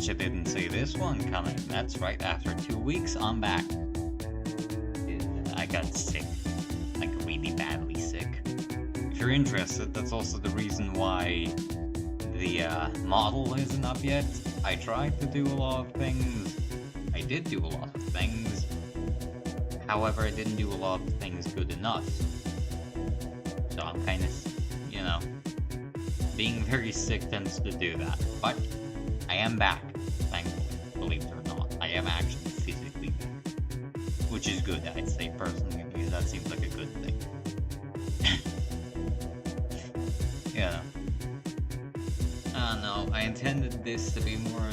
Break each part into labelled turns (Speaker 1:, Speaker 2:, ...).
Speaker 1: Bet you didn't see this one coming. That's right, after 2 weeks, I'm back. I got sick. Like, really badly sick. If you're interested, that's also the reason why the model isn't up yet. I tried to do a lot of things. I did do a lot of things. However, I didn't do a lot of things good enough. So I'm kind of, you know, being very sick tends to do that. But I am back, thankfully, believe it or not. I am actually physically back. Which is good, I'd say, personally, because that seems like a good thing. Yeah. I don't know, I intended this to be more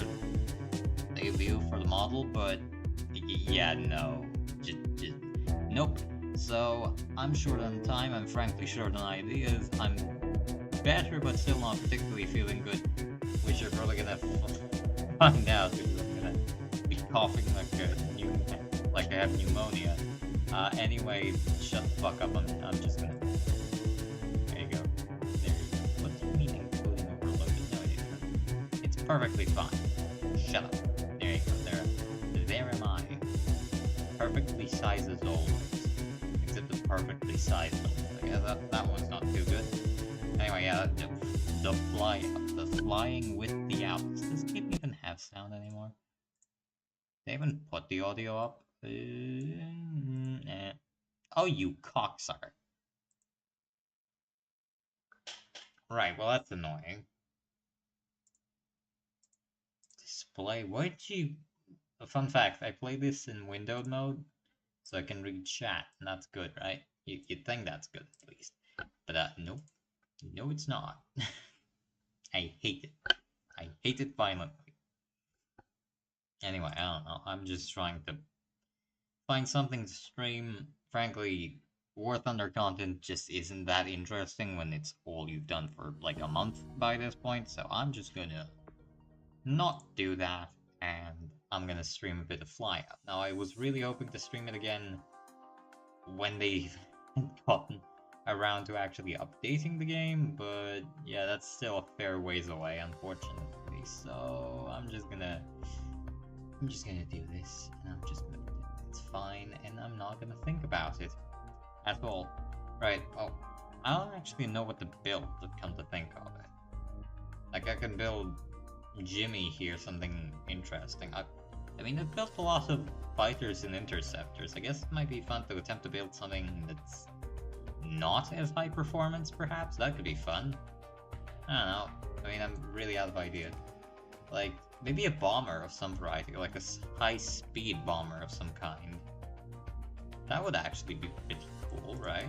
Speaker 1: a view for the model, but yeah, no. Just nope. So, I'm short on time, I'm frankly short on ideas, I'm better but still not particularly feeling good, which you're probably gonna find out because I'm gonna be coughing like I have pneumonia. Anyway, shut the fuck up, I'm just gonna... There you go. There you go. What do you mean including overloaded? No, it's perfectly fine. Shut up. There you go, there am I. Perfectly sized as always. Except it's perfectly sized always. I guess that one's not too good. Anyway, yeah, the flying with the out. Does this game even have sound anymore? They haven't put the audio up? Oh, you cocksucker. Right, well that's annoying. Display, why'd you... A fun fact, I play this in windowed mode, so I can read chat, and that's good, right? You'd think that's good, at least. But, nope. No, it's not. I hate it. I hate it violently. Anyway, I don't know. I'm just trying to find something to stream. Frankly, War Thunder content just isn't that interesting when it's all you've done for like a month by this point, so I'm just gonna not do that, and I'm gonna stream a bit of Flyout. Now, I was really hoping to stream it again when they've gotten around to actually updating the game, but yeah, that's still a fair ways away, unfortunately. So I'm just gonna do this, and I'm just gonna do it. It's fine, and I'm not gonna think about it at all. Right? Oh, I don't actually know what to build. To come to think of it, like I can build Jimmy here, something interesting. I mean, I've built a lot of fighters and interceptors. I guess it might be fun to attempt to build something that's not as high performance, perhaps? That could be fun. I don't know. I mean, I'm really out of ideas. Like, maybe a bomber of some variety, like a high-speed bomber of some kind. That would actually be pretty cool, right?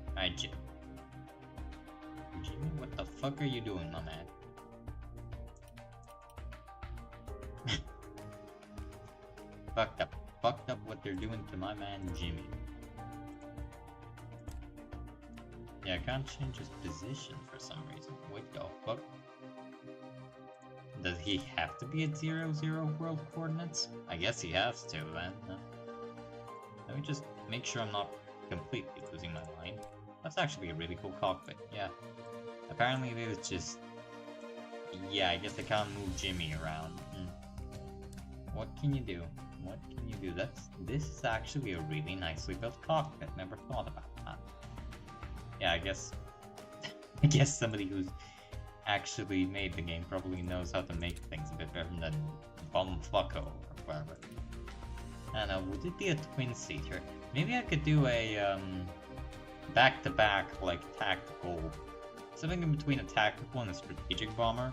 Speaker 1: Alright, Jimmy, what the fuck are you doing, my man? Fucked up what they're doing to my man, Jimmy. Yeah, I can't change his position for some reason. What the fuck? Does he have to be at 00 world coordinates? I guess he has to, then. Let me just make sure I'm not completely losing my mind. That's actually a really cool cockpit, yeah. Apparently it is just... Yeah, I guess I can't move Jimmy around. What can you do? What can you do? This is actually a really nicely built cockpit. Never thought about that. Yeah, I guess somebody who's actually made the game probably knows how to make things a bit better than Bumfucko or whatever. I don't know, would it be a twin-seater? Maybe I could do a back-to-back, like, tactical... Something in between a tactical and a strategic bomber.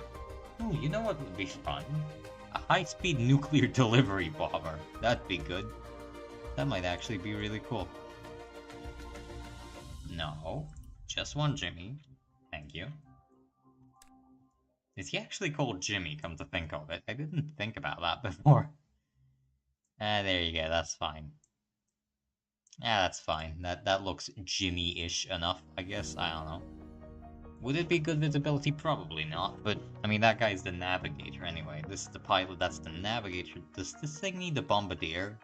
Speaker 1: Ooh, you know what would be fun? A high-speed nuclear delivery bomber. That'd be good. That might actually be really cool. No, just one Jimmy. Thank you. Is he actually called Jimmy, come to think of it? I didn't think about that before. There you go, that's fine. Yeah, that's fine. That looks Jimmy-ish enough, I guess. I don't know. Would it be good visibility? Probably not, but, I mean, that guy's the navigator anyway. This is the pilot, that's the navigator. Does this thing need a bombardier?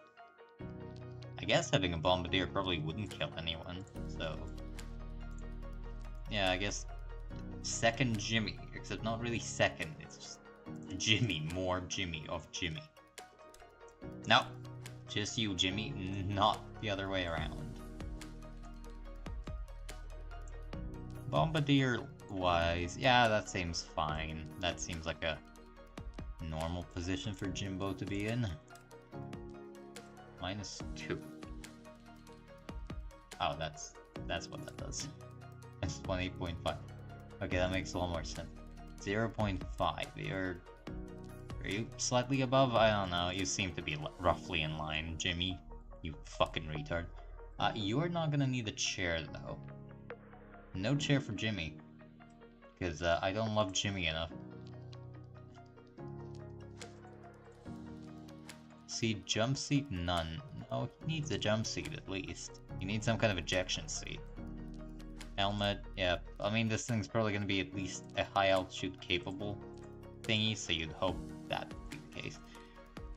Speaker 1: I guess having a bombardier probably wouldn't kill anyone, so... Yeah, I guess... Second Jimmy, except not really second, it's just Jimmy, more Jimmy of Jimmy. No, just you, Jimmy, not the other way around. Bombardier-wise, yeah, that seems fine. That seems like a normal position for Jimbo to be in. -2. Oh, that's what that does. That's 28.5. Okay, that makes a lot more sense. 0.5. Are you slightly above? I don't know. You seem to be roughly in line, Jimmy. You fucking retard. You are not gonna need a chair, though. No chair for Jimmy. Because I don't love Jimmy enough. See, jump seat, none. No, he needs a jump seat at least. He needs some kind of ejection seat. Helmet, yeah. I mean, this thing's probably going to be at least a high altitude capable thingy, so you'd hope that would be the case.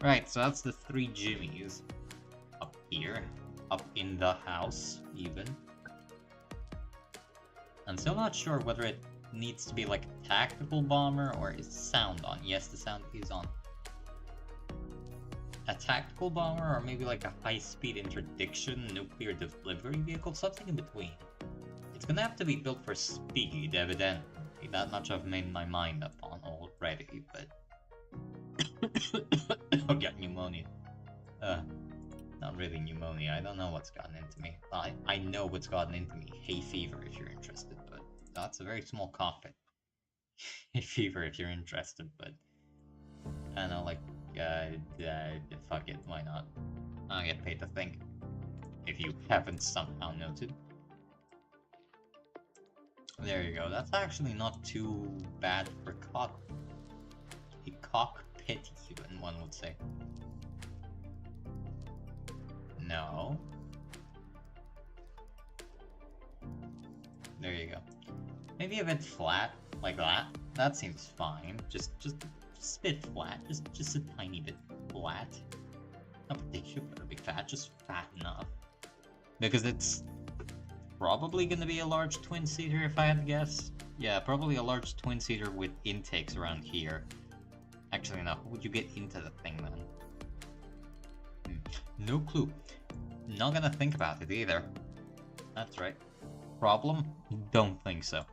Speaker 1: Right, so that's the 3 Jimmys. Up here. Up in the house, even. I'm still not sure whether it needs to be like a tactical bomber or is sound on. Yes, the sound is on. A tactical bomber or maybe like a high-speed interdiction nuclear delivery vehicle, something in between. It's gonna have to be built for speed, evidently. That much I've made my mind up on already, but... I'll get pneumonia. Not really pneumonia, I don't know what's gotten into me. I know what's gotten into me. Hay fever if you're interested, but that's a very small cockpit. Hay fever if you're interested, but... I don't know, like... fuck it, why not? I get paid to think. If you haven't somehow noted. There you go, that's actually not too bad for a cockpit, even, one would say. No. There you go. Maybe a bit flat, like that. That seems fine. Just a bit flat, just a tiny bit flat. Not particularly fat, just fat enough. Because it's probably gonna be a large twin-seater if I had to guess. Yeah, probably a large twin-seater with intakes around here. Actually, no, how would you get into the thing then? No clue. Not gonna think about it either. That's right. Problem? Don't think so.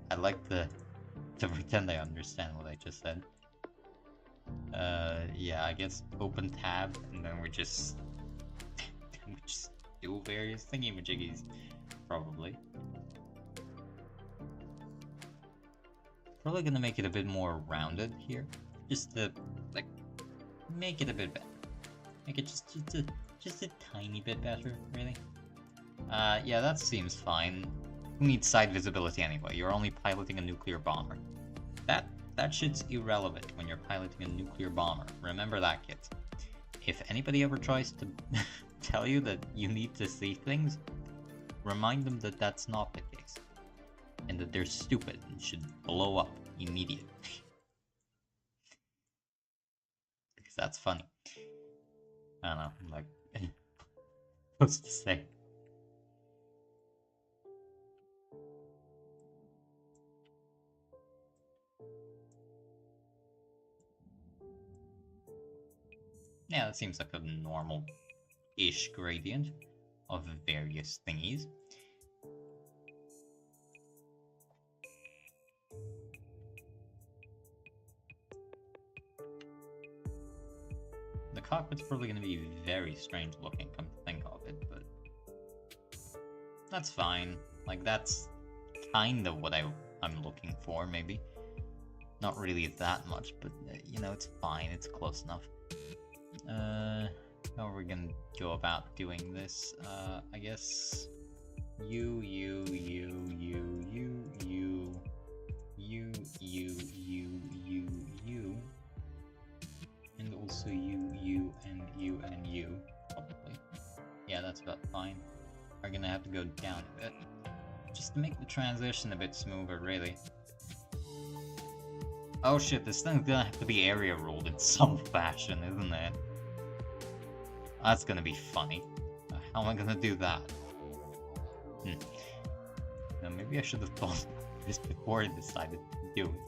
Speaker 1: I like to pretend I understand what I just said. Yeah, I guess open tab, and then we just do various thingy-majiggies, probably. Probably gonna make it a bit more rounded here, just to, like, make it a bit better. Make it just a tiny bit better, really. Yeah, that seems fine. Who needs side visibility anyway? You're only piloting a nuclear bomber. That shit's irrelevant when you're piloting a nuclear bomber. Remember that, kids. If anybody ever tries to tell you that you need to see things, remind them that that's not the case. And that they're stupid and should blow up immediately. Because that's funny. I don't know, like... supposed to say. Yeah, that seems like a normal-ish gradient of various thingies. The cockpit's probably going to be very strange looking, come to think of it, but... that's fine. Like, that's kind of what I'm looking for, maybe. Not really that much, but, you know, it's fine, it's close enough. How are we gonna go about doing this? I guess... you, and also you, and you, probably. Yeah, that's about fine. We're gonna have to go down a bit, just to make the transition a bit smoother, really. Oh shit, this thing's gonna have to be area ruled in some fashion, isn't it? That's gonna be funny. How am I gonna do that? Now, maybe I should have thought this before I decided to do it.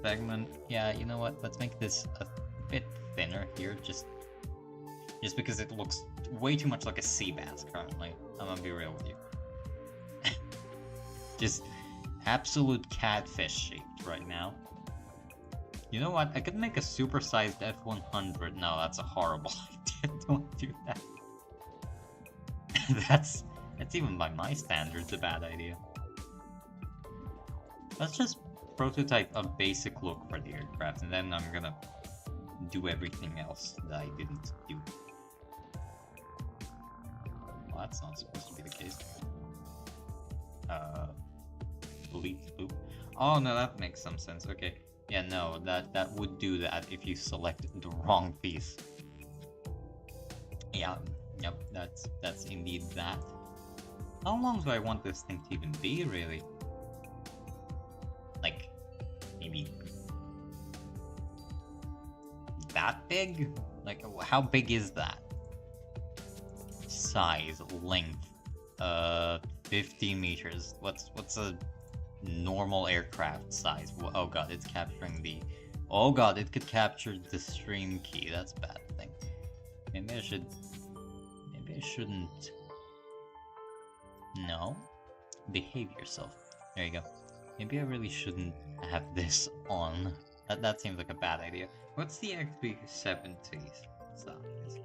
Speaker 1: Segment, yeah, you know what? Let's make this a bit thinner here, just because it looks way too much like a sea bass currently. I'm gonna be real with you. Just absolute catfish shaped right now. You know what? I could make a supersized F100. No, that's a horrible idea. Don't do that. That's even by my standards a bad idea. Let's just prototype a basic look for the aircraft, and then I'm gonna do everything else that I didn't do. Well, that's not supposed to be the case. Delete loop. Oh no, that makes some sense. Okay. Yeah, no, that would do that if you select the wrong piece. Yeah, yep, that's indeed that. How long do I want this thing to even be, really? Like, maybe that big? Like, how big is that? Size, length, 50 meters. What's a normal aircraft size? Oh god, it's capturing the... Oh god, it could capture the stream key. That's a bad thing. Maybe I shouldn't... No. Behave yourself. There you go. Maybe I really shouldn't have this on. That seems like a bad idea. What's the XB70 size?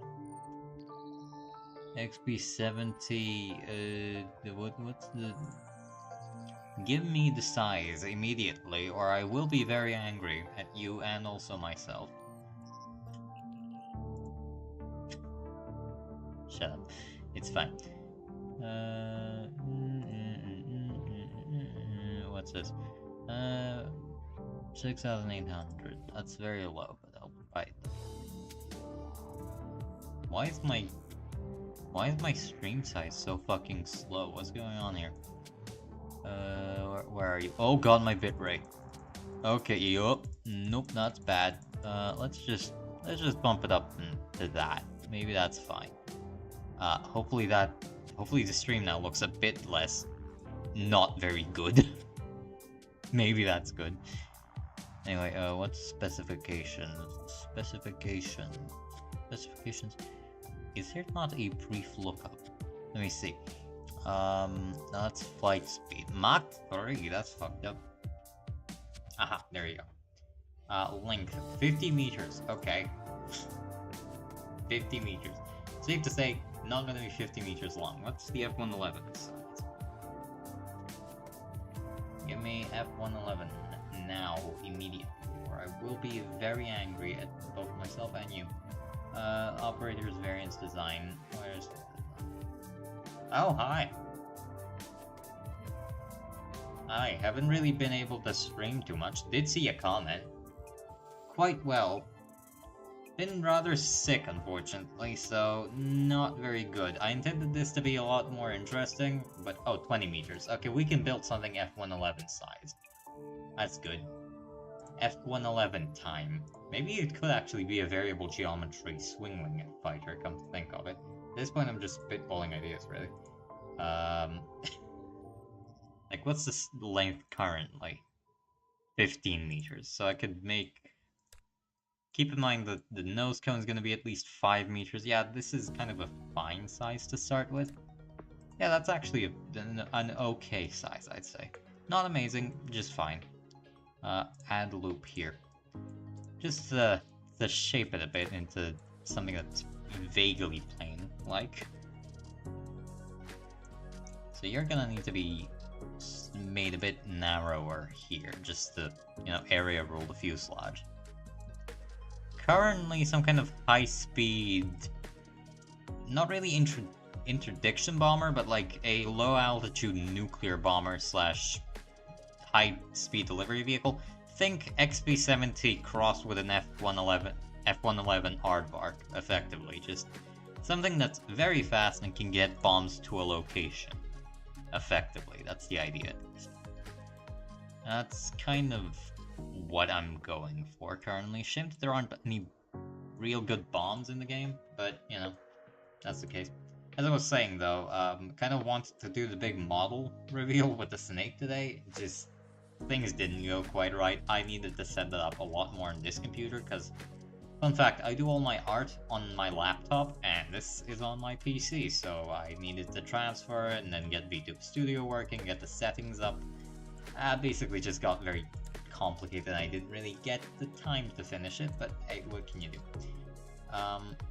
Speaker 1: XB70, what's the... Give me the size immediately, or I will be very angry at you and also myself. Shut up. It's fine. What's this? 6,800. That's very low, but I'll buy it. Why is my stream size so fucking slow? What's going on here? Where are you? Oh god, my bitrate. Okay, yup. Nope, that's bad. Let's just bump it up to that. Maybe that's fine. Hopefully the stream now looks a bit less not very good. Maybe that's good. Anyway, what's specifications? Specifications. Is there not a brief lookup? Let me see. That's flight speed. Mach 3, that's fucked up. Aha, there you go. Length, 50 meters, okay. 50 meters. Safe to say, not gonna be 50 meters long. What's the F-111 size? Give me F-111 now, immediately, or I will be very angry at both myself and you. Operator's variance design. Where's the design? Oh, hi! I haven't really been able to stream too much. Did see a comment. Quite well. Been rather sick, unfortunately, so not very good. I intended this to be a lot more interesting, but oh, 20 meters. Okay, we can build something F-111 size. That's good. F-111 time. Maybe it could actually be a variable geometry swing-wing fighter, come to think of it. At this point, I'm just spitballing ideas, really. Like, what's the length currently? 15 meters. So I could make... Keep in mind that the nose cone is going to be at least 5 meters. Yeah, this is kind of a fine size to start with. Yeah, that's actually an okay size, I'd say. Not amazing, just fine. Add loop here. Just to shape it a bit into something that's vaguely plane-like. So you're gonna need to be made a bit narrower here, just to, you know, area rule the fuselage. Currently, some kind of high-speed, not really interdiction bomber, but like a low-altitude nuclear bomber slash high-speed delivery vehicle. Think XB-70 crossed with an F-111 aardvark, effectively. Just something that's very fast and can get bombs to a location. Effectively, that's the idea. That's kind of what I'm going for currently. Shame that there aren't any real good bombs in the game, but, you know, that's the case. As I was saying, though, kind of wanted to do the big model reveal with the snake today. Just things didn't go quite right. I needed to set that up a lot more on this computer, because, fun fact, I do all my art on my laptop, and this is on my PC, so I needed to transfer it, and then get VTube Studio working, get the settings up. Basically just got very complicated, and I didn't really get the time to finish it, but hey, what can you do?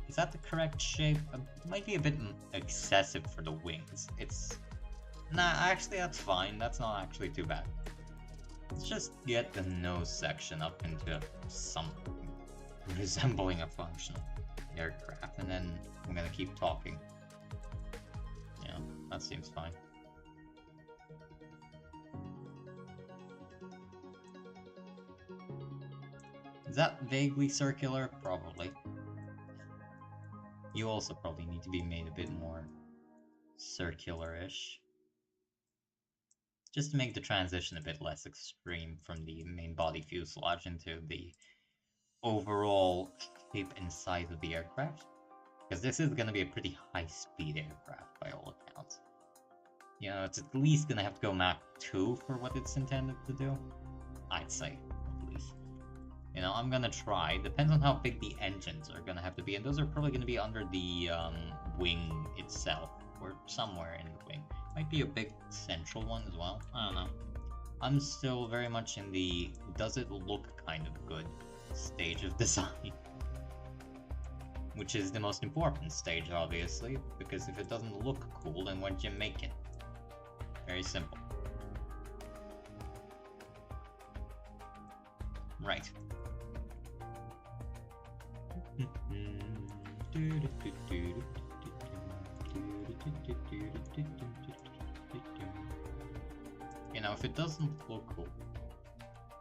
Speaker 1: Is that the correct shape? It might be a bit excessive for the wings. Nah, actually that's fine. That's not actually too bad. Let's just get the nose section up into something resembling a functional aircraft, and then I'm gonna keep talking. Yeah, that seems fine. Is that vaguely circular? Probably. You also probably need to be made a bit more circular-ish. Just to make the transition a bit less extreme from the main body fuselage into the overall shape and size of the aircraft. Because this is going to be a pretty high-speed aircraft by all accounts. You know, it's at least going to have to go Mach 2 for what it's intended to do. I'd say, at least. You know, I'm gonna try. Depends on how big the engines are gonna have to be, and those are probably gonna be under the wing itself, or somewhere in the wing. Might be a big central one as well. I don't know. I'm still very much in the does it look kind of good stage of design, which is the most important stage, obviously, because if it doesn't look cool, then why'd you make it? Very simple. Right. You know, if it doesn't look cool,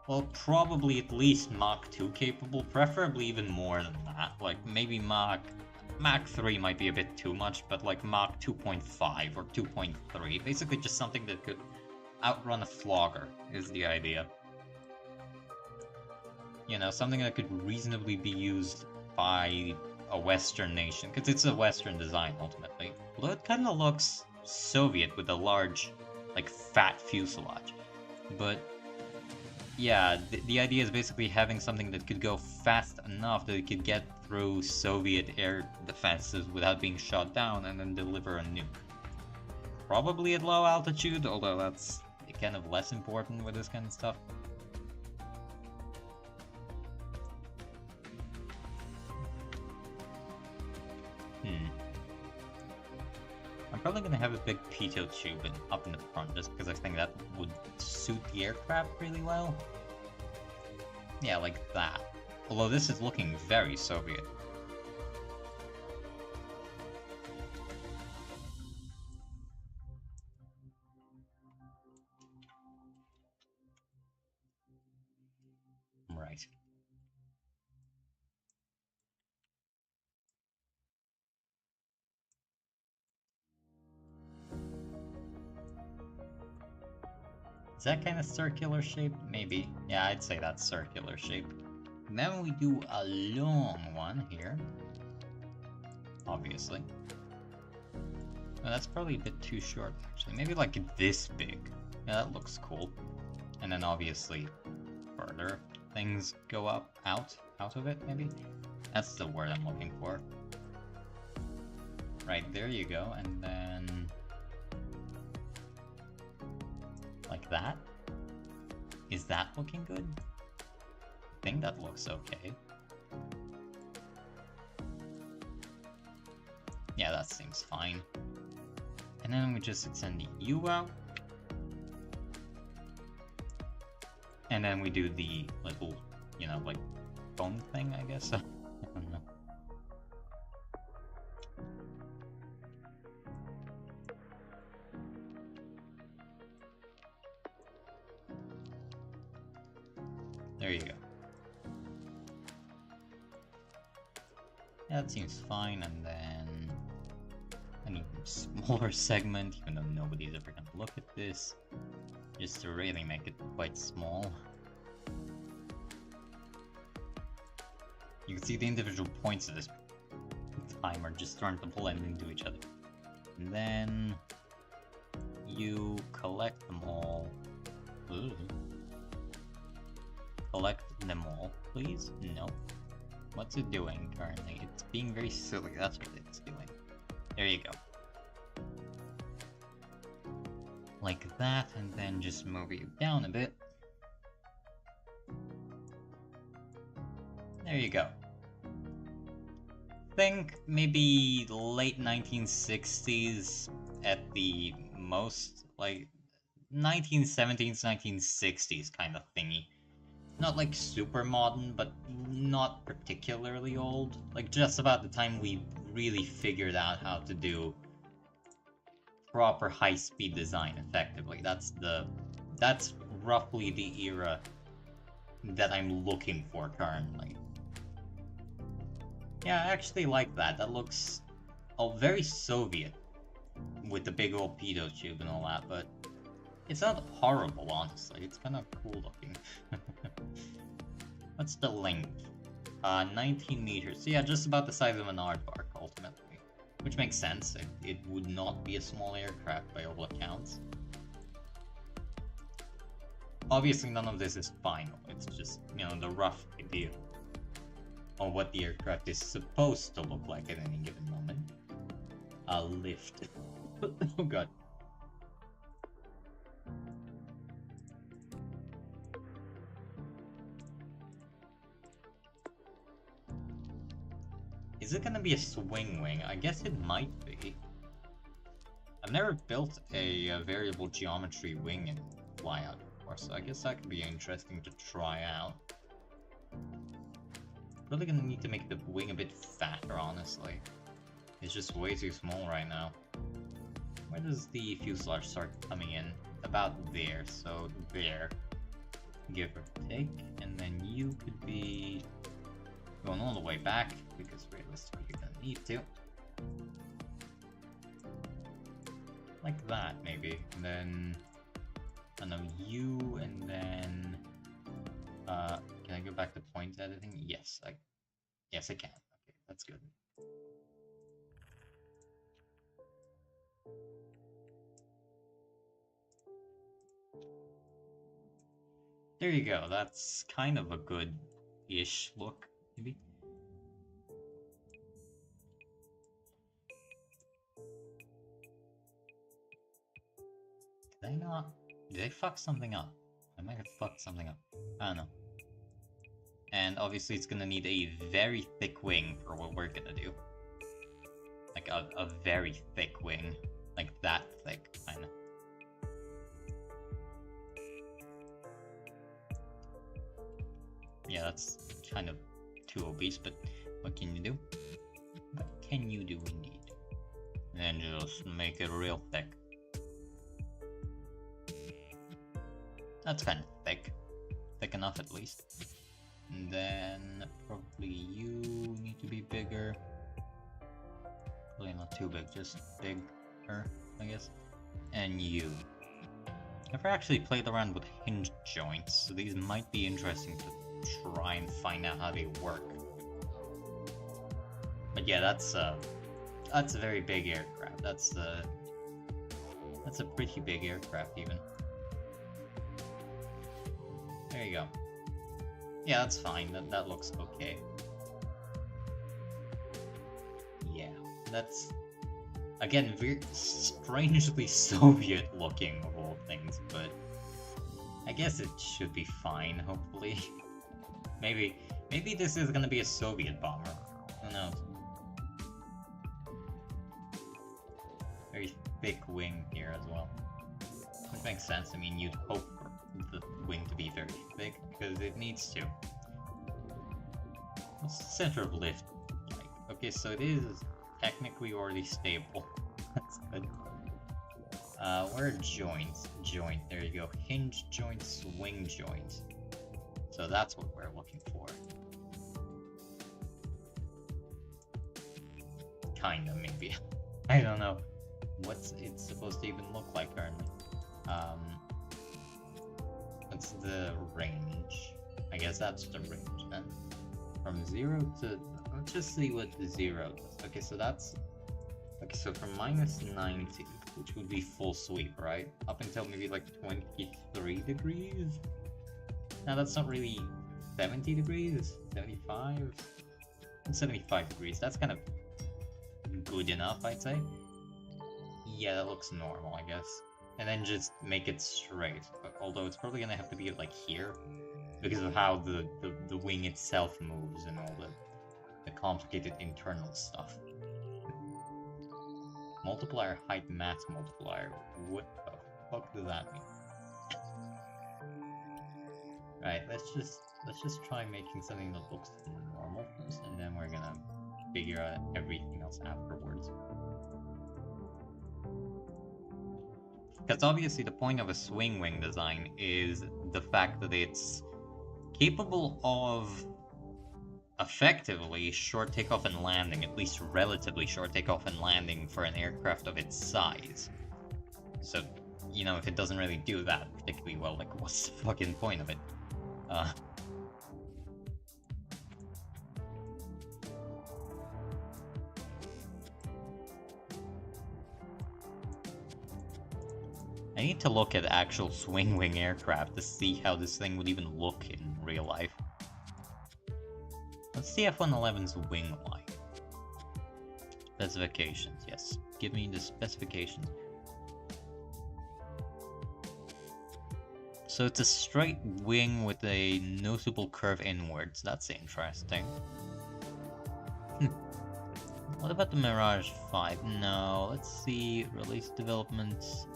Speaker 1: well, probably at least Mach 2 capable, preferably even more than that. Like, maybe Mach 3 might be a bit too much, but like Mach 2.5 or 2.3. Basically just something that could outrun a flogger is the idea. You know, something that could reasonably be used by a Western nation, because it's a Western design, ultimately. Although it kind of looks Soviet with a large, like, fat fuselage. But, yeah, the idea is basically having something that could go fast enough that it could get through Soviet air defenses without being shot down and then deliver a nuke. Probably at low altitude, although that's kind of less important with this kind of stuff. I'm probably going to have a big pitot tube up in the front, just because I think that would suit the aircraft really well. Yeah, like that. Although this is looking very Soviet. Right. Is that kind of circular shape? Maybe. Yeah, I'd say that's circular shape. And then we do a long one here. Obviously. Oh, that's probably a bit too short, actually. Maybe like this big. Yeah, that looks cool. And then obviously further things go up, out of it, maybe? That's the word I'm looking for. Right, there you go, and then... like that? Is that looking good? I think that looks okay. Yeah, that seems fine. And then we just extend the U out. And then we do the little, you know, like, bone thing, I guess? I don't know. There you go. Yeah, that seems fine, and then an even smaller segment, even though nobody's ever gonna look at this, just to really make it quite small. You can see the individual points of this time are just starting to blend into each other. And then you collect them all. Ooh. collect them all, please? No. What's it doing currently? It's being very silly, that's what it's doing. There you go. Like that, and then just move you down a bit. There you go. Think maybe late 1960s at the most, like 1970s, 1960s kind of thingy. Not like super modern, but not particularly old. Like just about the time we really figured out how to do proper high-speed design effectively. That's roughly the era that I'm looking for currently. Yeah, I actually like that. That looks very Soviet with the big old pedo tube and all that, but it's not horrible, honestly. It's kind of cool looking. What's the length? 19 meters. So yeah, just about the size of an aardvark, ultimately. Which makes sense. It would not be a small aircraft by all accounts. Obviously, none of this is final. It's just, you know, the rough idea of what the aircraft is supposed to look like at any given moment. A lift. Oh god. Is it gonna be a swing wing? I guess it might be. I've never built a variable geometry wing in Flyout before, so I guess that could be interesting to try out. Really gonna need to make the wing a bit fatter, honestly. It's just way too small right now. Where does the fuselage start coming in? About there, so there. Give or take, and then you could be going all the way back, because realistically you're gonna need to. Like that, maybe. And then, I don't know, you, and then, can I go back to point editing? Yes, I can. Okay, that's good. There you go, that's kind of a good-ish look, maybe. Did I fuck something up? I might have fucked something up. I don't know. And obviously it's gonna need a very thick wing for what we're gonna do. Like a very thick wing. Like that thick, kinda. Yeah, that's kind of too obese, but what can you do? What can you do indeed? And just make it real thick. That's kind of thick. Thick enough at least. And then probably you need to be bigger. Probably not too big, just bigger, I guess. And you. Never actually played around with hinge joints, so these might be interesting to try and find out how they work. But yeah, that's a very big aircraft. That's a pretty big aircraft even. There you go. Yeah, that's fine. That looks okay. Yeah, that's again very strangely Soviet looking of all things, but I guess it should be fine, hopefully. Maybe this is gonna be a Soviet bomber. Who knows? Very thick wing here as well. Which makes sense. I mean, you'd hope for the wing to be very thick, because it needs to. What's the center of lift like? Okay, so it is technically already stable. That's good. Where are joints? Joint, there you go. Hinge joint, swing joint. So that's what we're looking for. Kinda, maybe. I don't know. What's it supposed to even look like currently? What's the range? I guess that's the range then. From 0 to... Let's just see what the 0 does. Okay, so that's... Okay, so from -90, which would be full sweep, right? Up until maybe like 23 degrees? Now that's not really 70 degrees? 75? 75 degrees. That's kind of good enough, I'd say. Yeah, that looks normal, I guess. And then just make it straight. But although it's probably gonna have to be like here, because of how the wing itself moves and all the complicated internal stuff. Multiplier height mass multiplier. What the fuck does that mean? Right, let's just try making something that looks normal first, and then we're gonna figure out everything else afterwards. Because obviously the point of a swing wing design is the fact that it's capable of effectively short takeoff and landing, at least relatively short takeoff and landing for an aircraft of its size. So, you know, if it doesn't really do that particularly well, like, what's the fucking point of it? I need to look at actual swing wing aircraft to see how this thing would even look in real life. Let's see F-111's wing line. Specifications, yes. Give me the specifications. So it's a straight wing with a noticeable curve inwards. That's interesting. What about the Mirage 5? No, let's see. Release developments.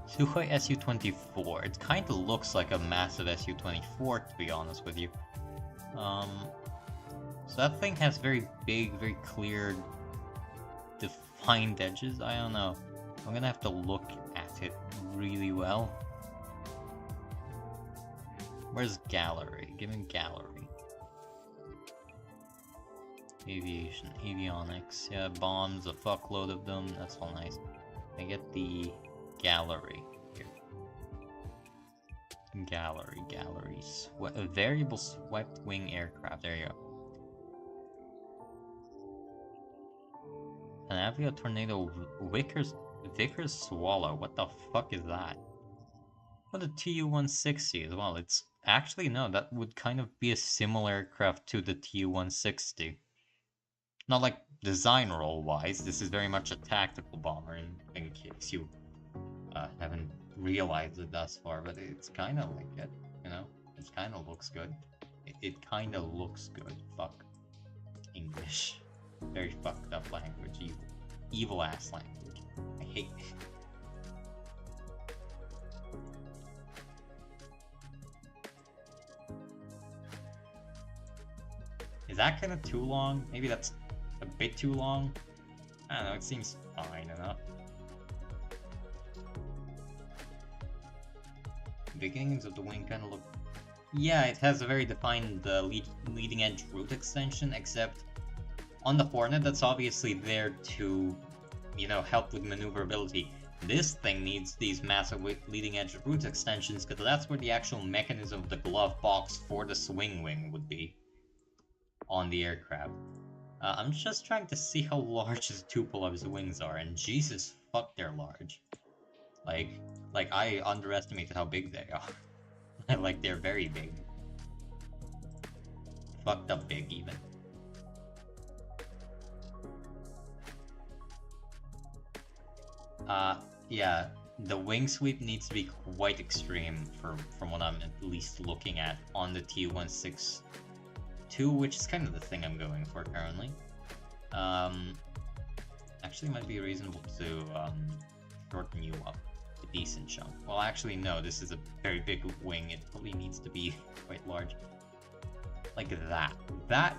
Speaker 1: Sukhoi Su-24. It kind of looks like a massive Su-24, to be honest with you. So that thing has very big, very clear, defined edges. I don't know. I'm gonna have to look at it really well. Where's gallery? Give me gallery. Aviation, avionics. Yeah, bombs, a fuckload of them. That's all nice. I get the gallery here. Gallery. A variable swept wing aircraft. There you go. An Avia Tornado Vickers Swallow. What the fuck is that? What a Tu-160 as well. It's actually, no, that would kind of be a similar aircraft to the Tu-160. Not like design role wise. This is very much a tactical bomber in case you haven't realized it thus far, but it's kind of like it, you know? It kind of looks good. It kind of looks good. Fuck. English. Very fucked up language. Evil ass language. I hate it. Is that kind of too long? Maybe that's a bit too long? I don't know, it seems fine enough. Beginnings of the wing kind of look... Yeah, it has a very defined leading edge root extension, except on the Hornet, that's obviously there to, you know, help with maneuverability. This thing needs these massive leading edge root extensions, because that's where the actual mechanism of the glove box for the swing wing would be on the aircraft. I'm just trying to see how large the two Pulov's wings are, and Jesus fuck, they're large. Like I underestimated how big they are. Like, they're very big. Fucked up big, even. Yeah, the wing sweep needs to be quite extreme from what I'm at least looking at on the Tu-162, which is kind of the thing I'm going for currently. Actually, it might be reasonable to shorten you up a decent chunk. Well, actually, no, this is a very big wing. It probably needs to be quite large. Like that. That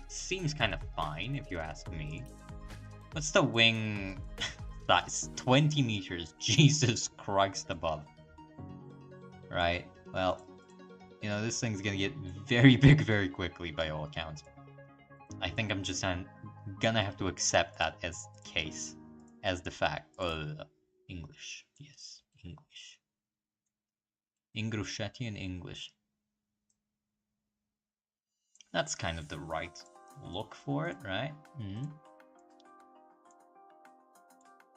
Speaker 1: seems kind of fine, if you ask me. What's the wing size? 20 meters. Jesus Christ above. Right, well, you know, this thing's gonna get very big very quickly by all accounts. I think I'm just gonna have to accept that as the case. As the fact. English. Yes, English. Ingrushetian English. That's kind of the right look for it, right?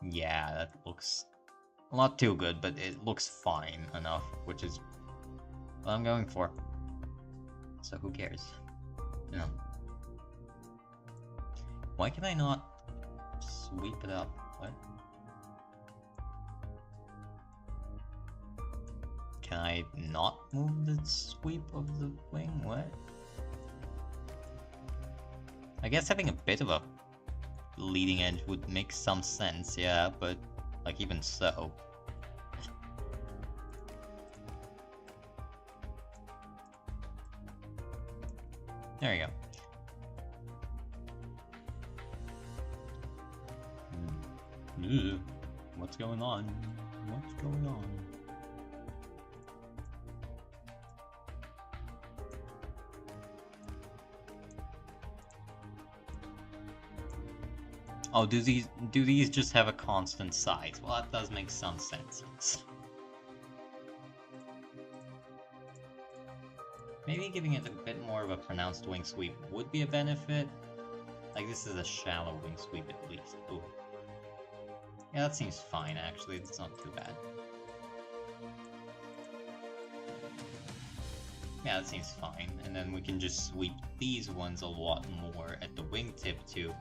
Speaker 1: Yeah, that looks not too good, but it looks fine enough, which is what I'm going for. so who cares? You know. Why can I not sweep it up? What? Can I not move the sweep of the wing? What? I guess having a bit of a leading edge would make some sense, yeah, but like even so. There you go. What's going on? What's going on? Oh, do these just have a constant size? Well, that does make some sense. Maybe giving it a bit more of a pronounced wing sweep would be a benefit. Like, this is a shallow wing sweep at least. Ooh. Yeah, that seems fine, actually. It's not too bad. Yeah, that seems fine. And then we can just sweep these ones a lot more at the wingtip, too.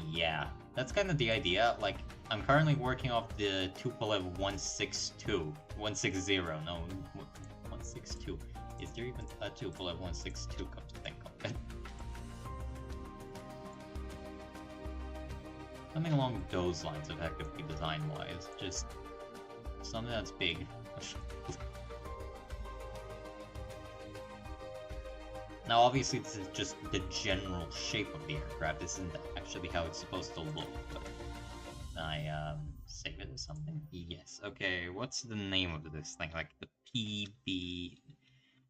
Speaker 1: Yeah, that's kind of the idea. Like, I'm currently working off the Tupolev 162. 160, no, 162. Is there even a Tupolev 162, come to think of it? Something along those lines, effectively, design-wise. Just something that's big. Now, obviously, this is just the general shape of the aircraft. This isn't actually how it's supposed to look, but I, save it or something? Yes. Okay, what's the name of this thing? Like, the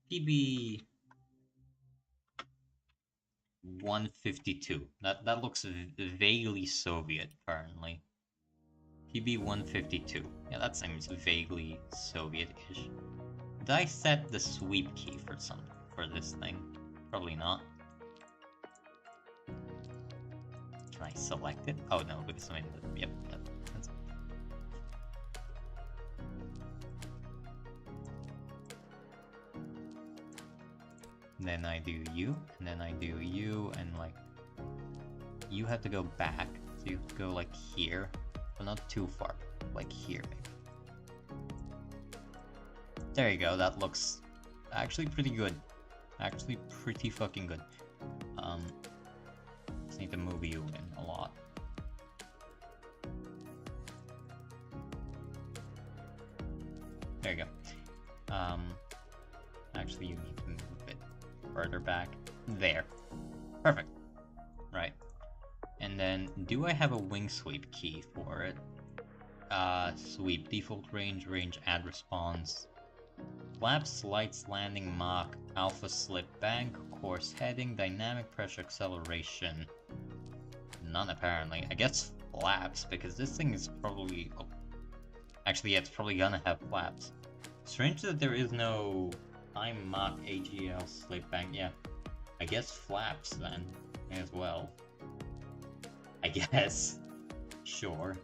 Speaker 1: PB 152. That looks vaguely Soviet, apparently. PB 152. Yeah, that seems vaguely Soviet-ish. Did I set the sweep key for this thing? Probably not. Can I select it? Oh no, because I'm in the... Yep, that's... And then I do you, and then I do you, and like... You have to go back, so you have to go like here. But not too far, like here maybe. There you go, that looks actually pretty good. Actually pretty fucking good. Just need to move you in a lot. There you go. Actually you need to move a bit further back. There. Perfect. Right. And then, do I have a wing sweep key for it? Sweep, default range, add response. Flaps, lights, landing, Mach, alpha slip, bank, course heading, dynamic pressure acceleration. None apparently. I guess flaps, because this thing is probably... Oh. Actually, yeah, it's probably gonna have flaps. Strange that there is no time, Mach, AGL, slip, bank, yeah. I guess flaps then, as well. I guess. Sure.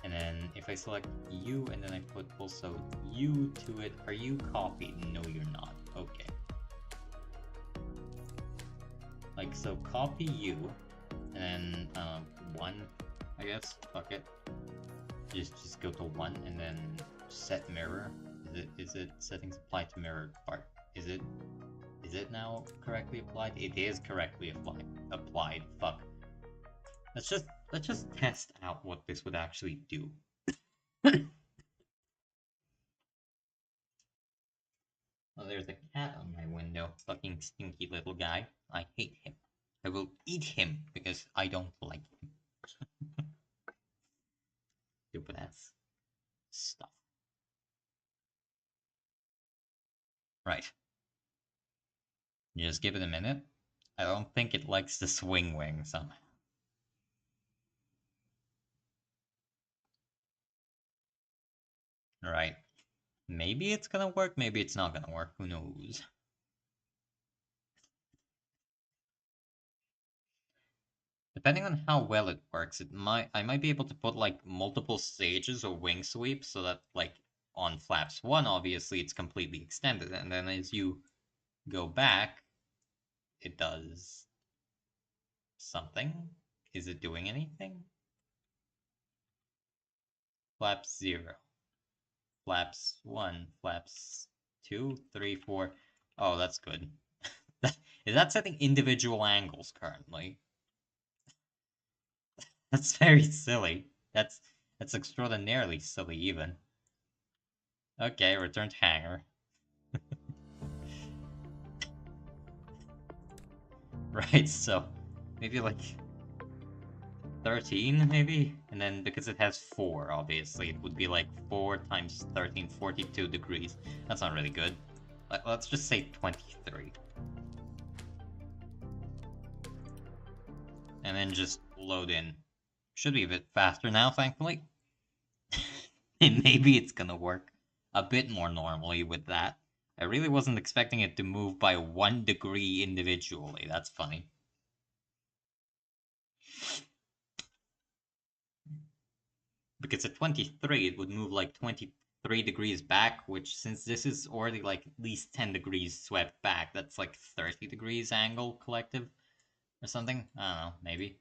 Speaker 1: And then if I select you and then I put also you to it, are you copied? No, you're not. Okay. Like, so copy you, and then, 1, I guess. Fuck it. Just go to 1 and then set mirror. Is it settings applied to mirror part? Is it now correctly applied? It is correctly applied. Fuck. Let's just test out what this would actually do. Well, there's a cat on my window. Fucking stinky little guy. I hate him. I will eat him because I don't like him. Stupid ass stuff. Right. You just give it a minute. I don't think it likes the swing wing somehow. Right. Maybe it's gonna work, maybe it's not gonna work, who knows. Depending on how well it works, I might be able to put like multiple stages or wing sweeps so that like on flaps 1 obviously it's completely extended, and then as you go back, it does something. Is it doing anything? Flaps 0. Flaps 1. Flaps 2, 3, 4. Oh, that's good. Is that setting individual angles currently? That's very silly. That's extraordinarily silly even. Okay, return to hangar. Right, so maybe like 13 maybe? And then because it has 4, obviously, it would be like 4 times 13, 42 degrees. That's not really good. Let's just say 23. And then just load in. Should be a bit faster now, thankfully. And maybe it's gonna work a bit more normally with that. I really wasn't expecting it to move by 1 degree individually. That's funny. Because at 23, it would move like 23 degrees back, which since this is already like at least 10 degrees swept back, that's like 30 degrees angle collective or something. I don't know, maybe.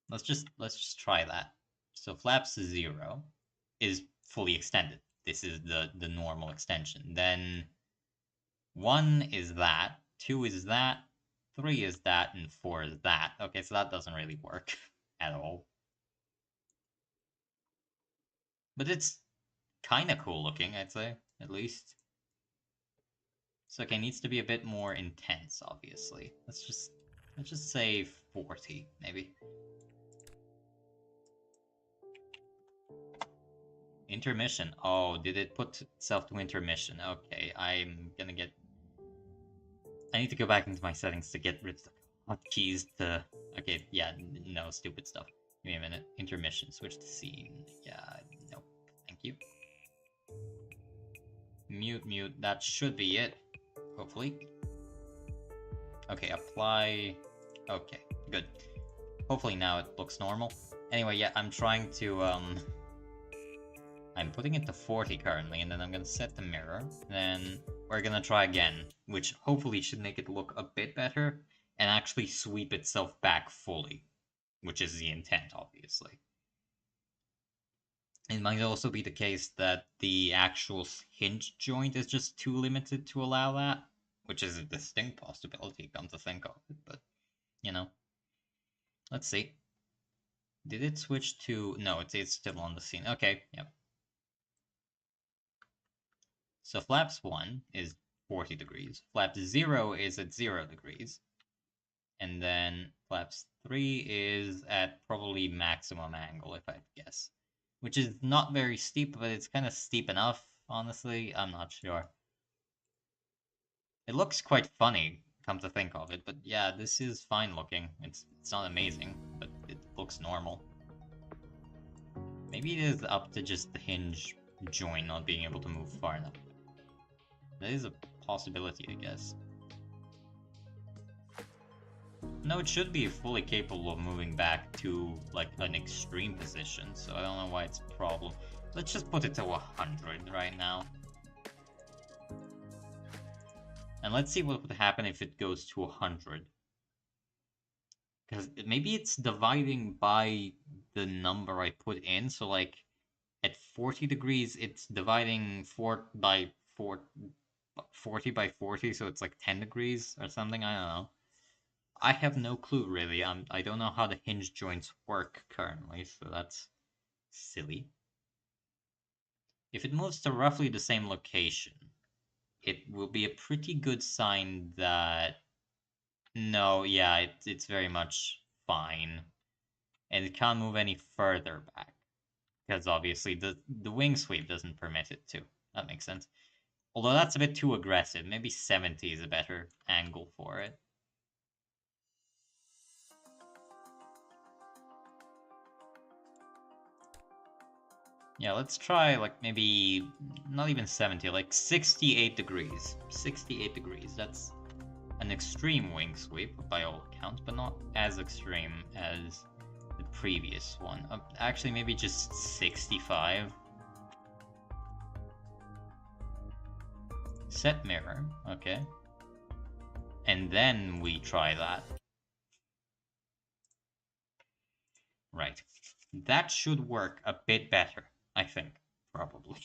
Speaker 1: Let's just try that. So flaps 0 is fully extended. This is the normal extension. Then 1 is that, 2 is that, 3 is that, and 4 is that. Okay, so that doesn't really work at all. But it's kind of cool looking, I'd say, at least. So okay, needs to be a bit more intense, obviously. Let's just say 40, maybe. Intermission. Oh, did it put itself to intermission? Okay, I need to go back into my settings to get rid of the hotkeys to... Okay, yeah, no, stupid stuff. Give me a minute. Intermission, switch to scene. Yeah, nope. Thank you. Mute, that should be it. Hopefully. Okay, apply... Okay, good. Hopefully now it looks normal. Anyway, yeah, I'm trying to, I'm putting it to 40 currently, and then I'm gonna set the mirror. Then we're gonna try again, which hopefully should make it look a bit better, and actually sweep itself back fully, which is the intent, obviously. It might also be the case that the actual hinge joint is just too limited to allow that, which is a distinct possibility, come to think of it, but, you know. Let's see. Did it switch to... No, it's still on the scene. Okay, yep. So flaps 1 is 40 degrees. Flaps 0 is at 0 degrees. And then flaps 3 is at probably maximum angle, if I'd guess. Which is not very steep, but it's kind of steep enough, honestly. I'm not sure. It looks quite funny, come to think of it, but yeah, this is fine looking. It's not amazing, but it looks normal. Maybe it is up to just the hinge joint not being able to move far enough. That is a possibility, I guess. No, it should be fully capable of moving back to, like, an extreme position, so I don't know why it's a problem. Let's just put it to 100 right now. And let's see what would happen if it goes to 100. Because maybe it's dividing by the number I put in, so like, at 40 degrees, it's dividing 40 by 40, so it's like 10 degrees or something, I don't know. I have no clue, really. I don't know how the hinge joints work currently, so that's silly. If it moves to roughly the same location, it will be a pretty good sign that... No, yeah, it's very much fine. And it can't move any further back. Because obviously the wing sweep doesn't permit it to. That makes sense. Although that's a bit too aggressive. Maybe 70 is a better angle for it. Yeah, let's try, like, maybe... Not even 70, like 68 degrees. 68 degrees, that's an extreme wing sweep, by all accounts, but not as extreme as the previous one. Actually, maybe just 65. Set mirror, okay. And then we try that. Right. That should work a bit better, I think, probably.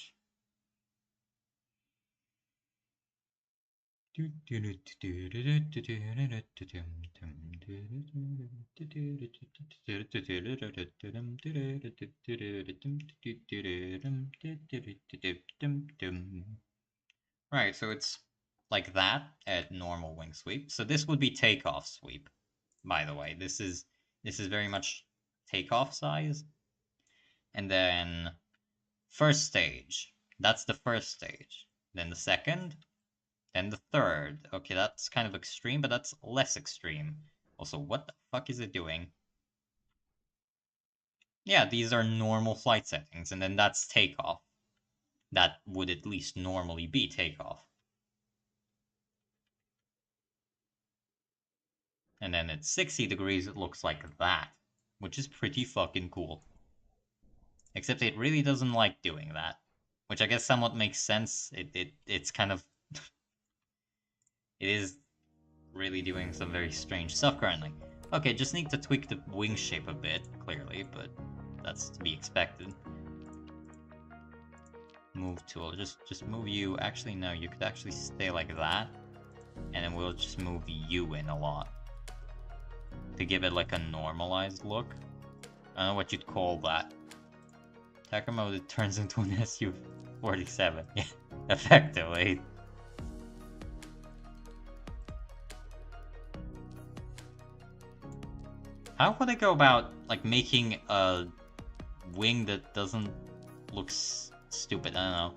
Speaker 1: Right, so it's like that at normal wing sweep. So this would be takeoff sweep, by the way. This is very much takeoff size. And then first stage. That's the first stage. Then the second. Then the third. Okay, that's kind of extreme, but that's less extreme. Also, what the fuck is it doing? Yeah, these are normal flight settings, and then that's takeoff. That would at least normally be takeoff. And then at 60 degrees, it looks like that, which is pretty fucking cool. Except it really doesn't like doing that, which I guess somewhat makes sense. It's kind of... it is really doing some very strange stuff currently. Okay, just need to tweak the wing shape a bit, clearly, but that's to be expected. Move tool, just move you. Actually, no, you could actually stay like that, and then we'll just move you in a lot to give it like a normalized look. I don't know what you'd call that. Attacker mode, it turns into an SU-47. Yeah, effectively. How would I go about, like, making a wing that doesn't look stupid? I don't know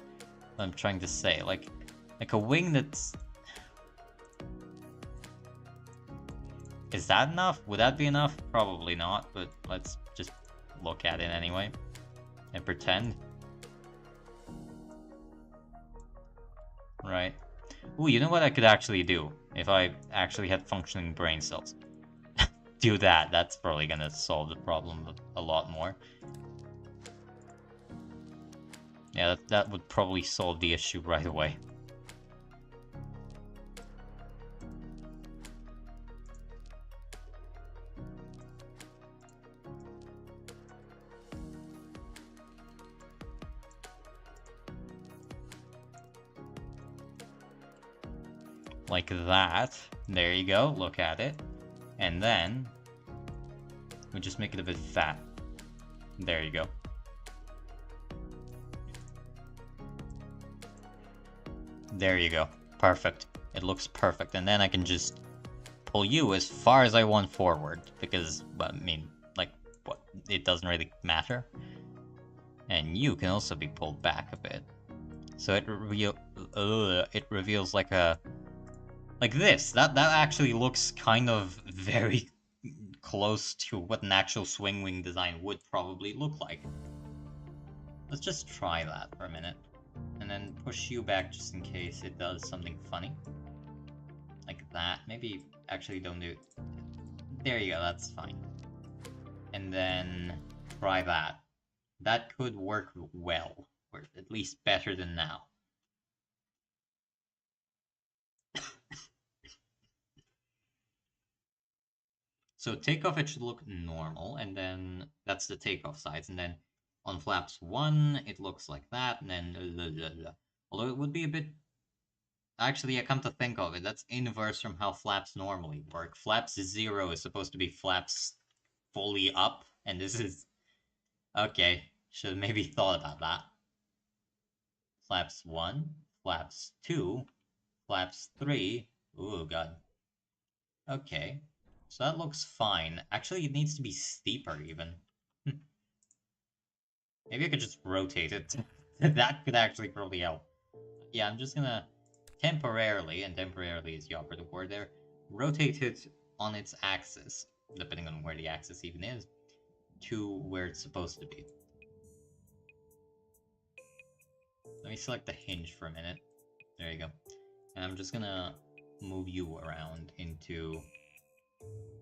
Speaker 1: what I'm trying to say. Like a wing that's... Is that enough? Would that be enough? Probably not, but let's just look at it anyway. And pretend. Right. Ooh, you know what I could actually do? If I actually had functioning brain cells. Do that. That's probably gonna solve the problem a lot more. Yeah, that would probably solve the issue right away. Like that. There you go. Look at it. And then we just make it a bit fat. There you go. There you go. Perfect. It looks perfect. And then I can just pull you as far as I want forward. Because, I mean, like, what? It doesn't really matter. And you can also be pulled back a bit. So it reveals like a... like this. That actually looks kind of very close to what an actual swing wing design would probably look like. Let's just try that for a minute. And then push you back just in case it does something funny. Like that. Maybe actually don't do it. There you go, that's fine. And then try that. That could work well. Or at least better than now. So takeoff, it should look normal, and then that's the takeoff sides, and then on flaps 1, it looks like that, and then... Although it would be a bit... Actually, I come to think of it, that's inverse from how flaps normally work. Flaps 0 is supposed to be flaps fully up, and this is... Okay, should have maybe thought about that. Flaps 1, flaps 2, flaps 3... Ooh, god. Okay. So that looks fine. Actually, it needs to be steeper, even. Maybe I could just rotate it. That could actually probably help. Yeah, I'm just gonna temporarily, and temporarily is the operative word there, rotate it on its axis, depending on where the axis even is, to where it's supposed to be. Let me select the hinge for a minute. There you go. And I'm just gonna move you around into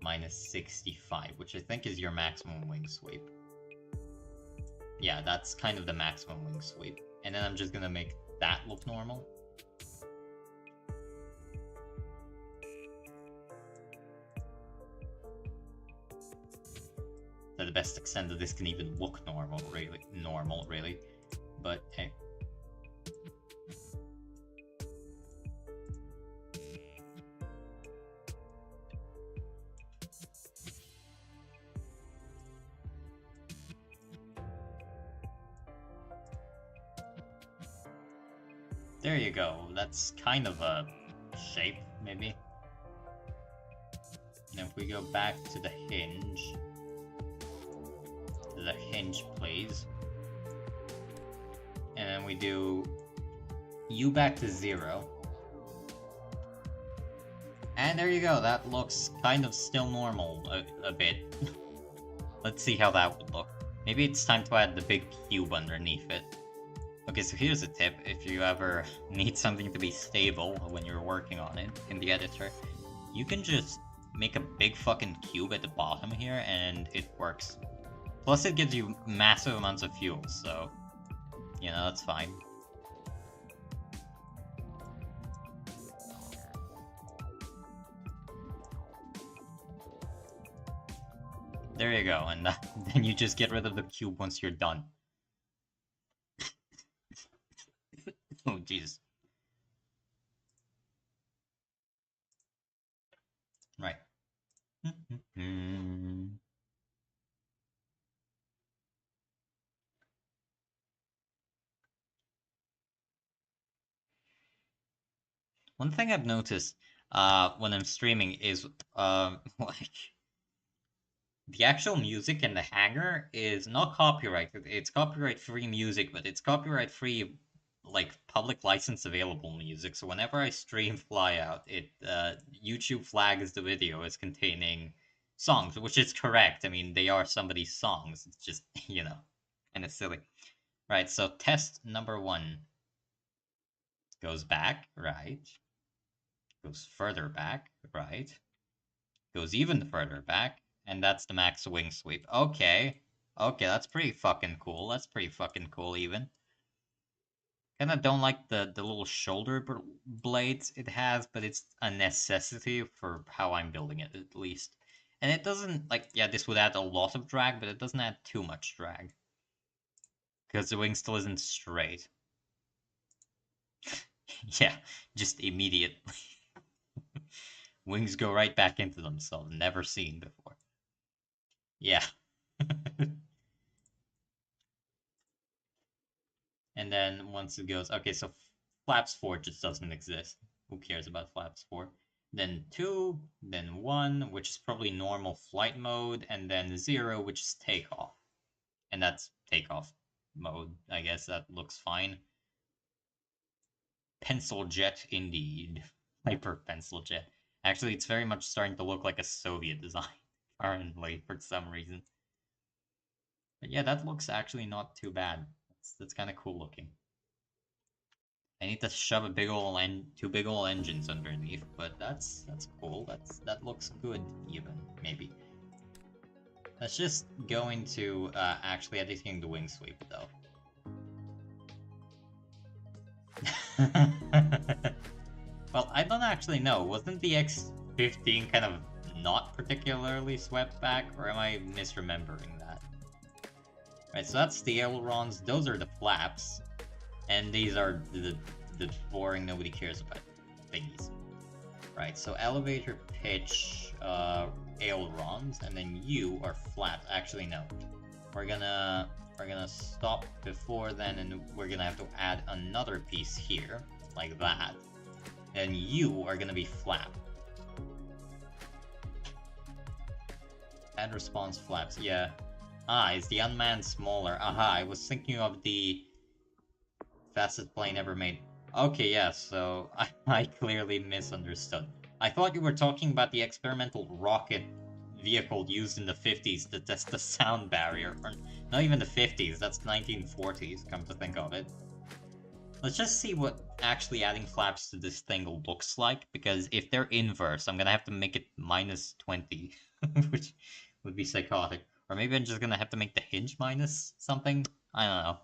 Speaker 1: -65, which I think is your maximum wing sweep. Yeah, that's kind of the maximum wing sweep. And then I'm just gonna make that look normal. the best extent that this can even look normal, really. But hey. There you go. That's kind of a shape, maybe. And if we go back to the hinge, please. And then we do U back to 0. And there you go, that looks kind of still normal a bit. Let's see how that would look. Maybe it's time to add the big cube underneath it. Okay, so here's a tip. If you ever need something to be stable when you're working on it in the editor, you can just make a big fucking cube at the bottom here and it works. Plus it gives you massive amounts of fuel, so, you know, that's fine. There you go, and then you just get rid of the cube once you're done. Oh, jeez. Right. One thing I've noticed when I'm streaming is like the actual music in the hangar is not copyrighted. It's copyright-free music, but it's copyright-free like public license available music. So whenever I stream Flyout, it YouTube flags the video as containing songs, which is correct. I mean, they are somebody's songs. It's just, you know, kind of silly. Right, so test number 1 goes back, right? Goes further back, right? Goes even further back, and that's the max wing sweep. Okay. Okay, that's pretty fucking cool. That's pretty fucking cool, even. Kinda don't like the little shoulder blades it has, but it's a necessity for how I'm building it, at least. And it doesn't, like, yeah, this would add a lot of drag, but it doesn't add too much drag. Because the wing still isn't straight. Yeah, just immediately. Wings go right back into themselves, never seen before. Yeah. And then once it goes, okay, so flaps 4 just doesn't exist. Who cares about flaps 4? Then 2, then 1, which is probably normal flight mode, and then 0, which is takeoff. And that's takeoff mode. I guess that looks fine. Pencil jet, indeed. Hyper pencil jet. Actually, it's very much starting to look like a Soviet design, currently, for some reason. But yeah, that looks actually not too bad. That's kind of cool looking. I need to shove a big ol' two big ol' engines underneath, but that's cool. That looks good, even, maybe. Let's just go into actually editing the wing sweep, though. Well, I don't actually know. Wasn't the X-15 kind of not particularly swept back, or am I misremembering that? Right, so that's the ailerons. Those are the flaps. And these are the boring, nobody cares about thingies. Right, so elevator, pitch, ailerons, and then you are flat. Actually, no. We're gonna stop before then, and we're gonna have to add another piece here, like that. And you are gonna be flat. Add response flaps, yeah. Ah, is the unmanned smaller? Aha, I was thinking of the fastest plane ever made. Okay, yeah, so I clearly misunderstood. I thought you were talking about the experimental rocket vehicle used in the 50s to test the sound barrier. Or not even the 50s, that's 1940s, come to think of it. Let's just see what actually adding flaps to this thing looks like, because if they're inverse, I'm gonna have to make it minus 20, which would be psychotic. Or maybe I'm just gonna have to make the hinge minus something? I don't know.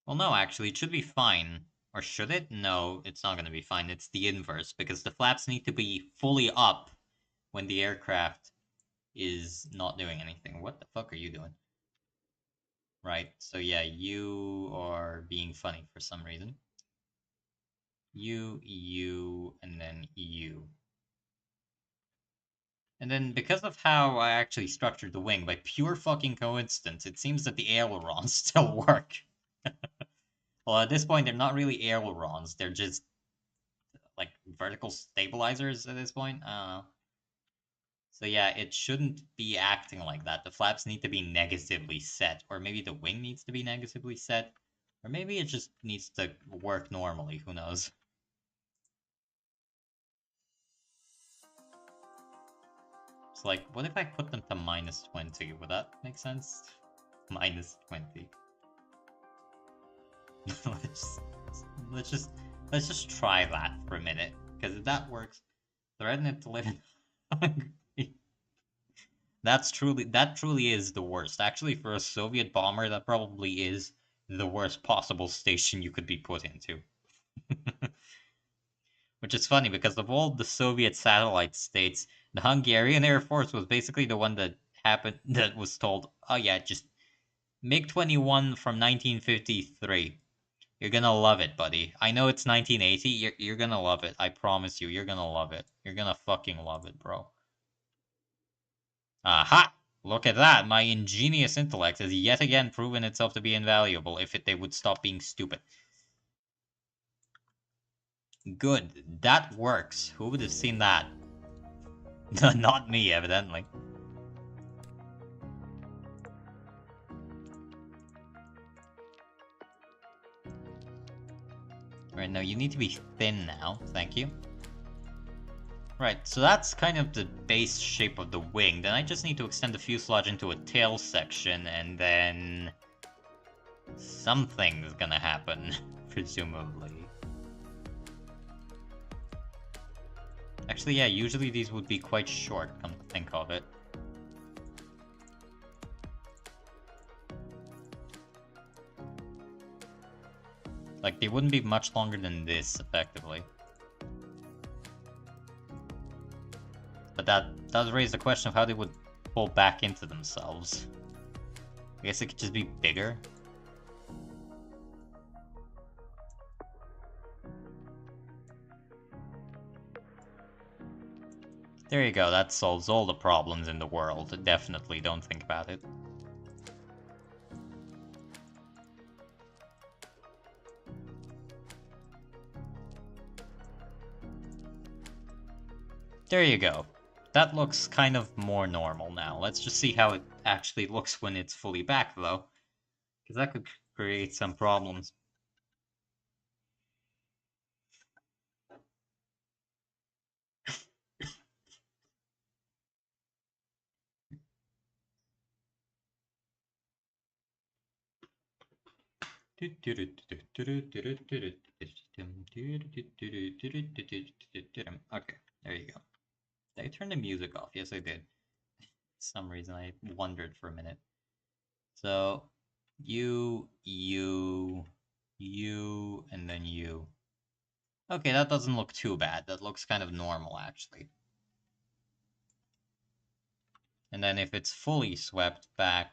Speaker 1: Well, no, actually, it should be fine. Or should it? No, it's not gonna be fine. It's the inverse, because the flaps need to be fully up when the aircraft is not doing anything. What the fuck are you doing? Right, so yeah, you are being funny for some reason. You, and then you. And then, because of how I actually structured the wing, by pure fucking coincidence, it seems that the ailerons still work. Well, at this point, they're not really ailerons, they're just, like, vertical stabilizers at this point? I don't know. So yeah, it shouldn't be acting like that. The flaps need to be negatively set, or maybe the wing needs to be negatively set, or maybe it just needs to work normally, who knows. It's like, what if I put them to -20? Would that make sense? -20. let's, let's just let's just try that for a minute, because if that works, threaten it to live in Hungary. That truly is the worst. Actually, for a Soviet bomber, that probably is the worst possible station you could be put into. Which is funny, because of all the Soviet satellite states, the Hungarian Air Force was basically the one that was told, oh yeah, just MiG-21 from 1953. You're gonna love it, buddy. I know it's 1980. You're gonna love it. I promise you, you're gonna love it. You're gonna fucking love it, bro. Aha! Look at that. My ingenious intellect has yet again proven itself to be invaluable if they would stop being stupid. Good. That works. Who would have seen that? Not me, evidently. Right, now you need to be thin now. Thank you. Right, so that's kind of the base shape of the wing. Then I just need to extend the fuselage into a tail section, and then something's gonna happen, presumably. Actually, yeah, usually these would be quite short, come to think of it. Like, they wouldn't be much longer than this, effectively. But that does raise the question of how they would pull back into themselves. I guess it could just be bigger. There you go, that solves all the problems in the world. Definitely, don't think about it. There you go. That looks kind of more normal now. Let's just see how it actually looks when it's fully back, though. Because that could create some problems. Okay, there you go. Did I turn the music off? Yes, I did. For some reason, I wondered for a minute. So, you, and then you. Okay, that doesn't look too bad. That looks kind of normal, actually. And then if it's fully swept back,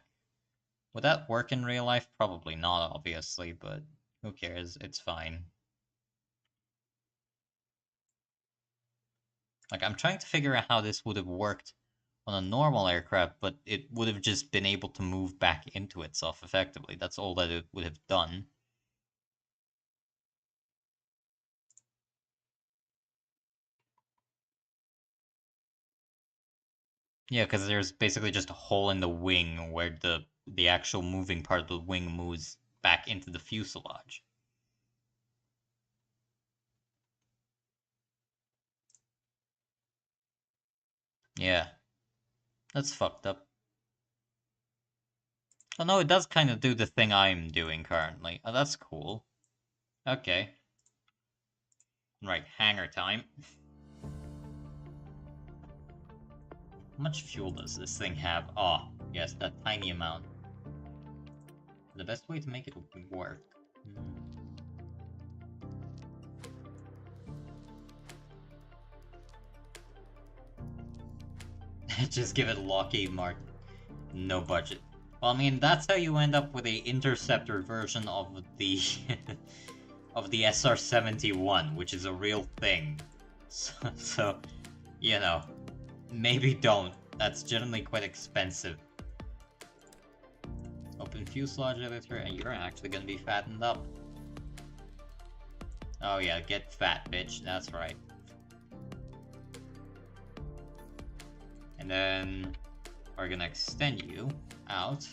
Speaker 1: would that work in real life? Probably not, obviously, but who cares? It's fine. Like, I'm trying to figure out how this would have worked on a normal aircraft, but it would have just been able to move back into itself effectively. That's all that it would have done. Yeah, because there's basically just a hole in the wing where the actual moving part of the wing moves back into the fuselage. Yeah, that's fucked up. Oh no, it does kind of do the thing I'm doing currently. Oh, that's cool. Okay. Right, hangar time. How much fuel does this thing have? Oh, yes, that tiny amount. The best way to make it work. Just give it Lockheed Martin. No budget. Well, I mean, that's how you end up with a interceptor version of the of the SR-71, which is a real thing. So, you know, maybe don't. That's generally quite expensive. Open fuselage editor, and you're actually gonna be fattened up. Oh yeah, get fat, bitch. That's right. And then we're gonna extend you out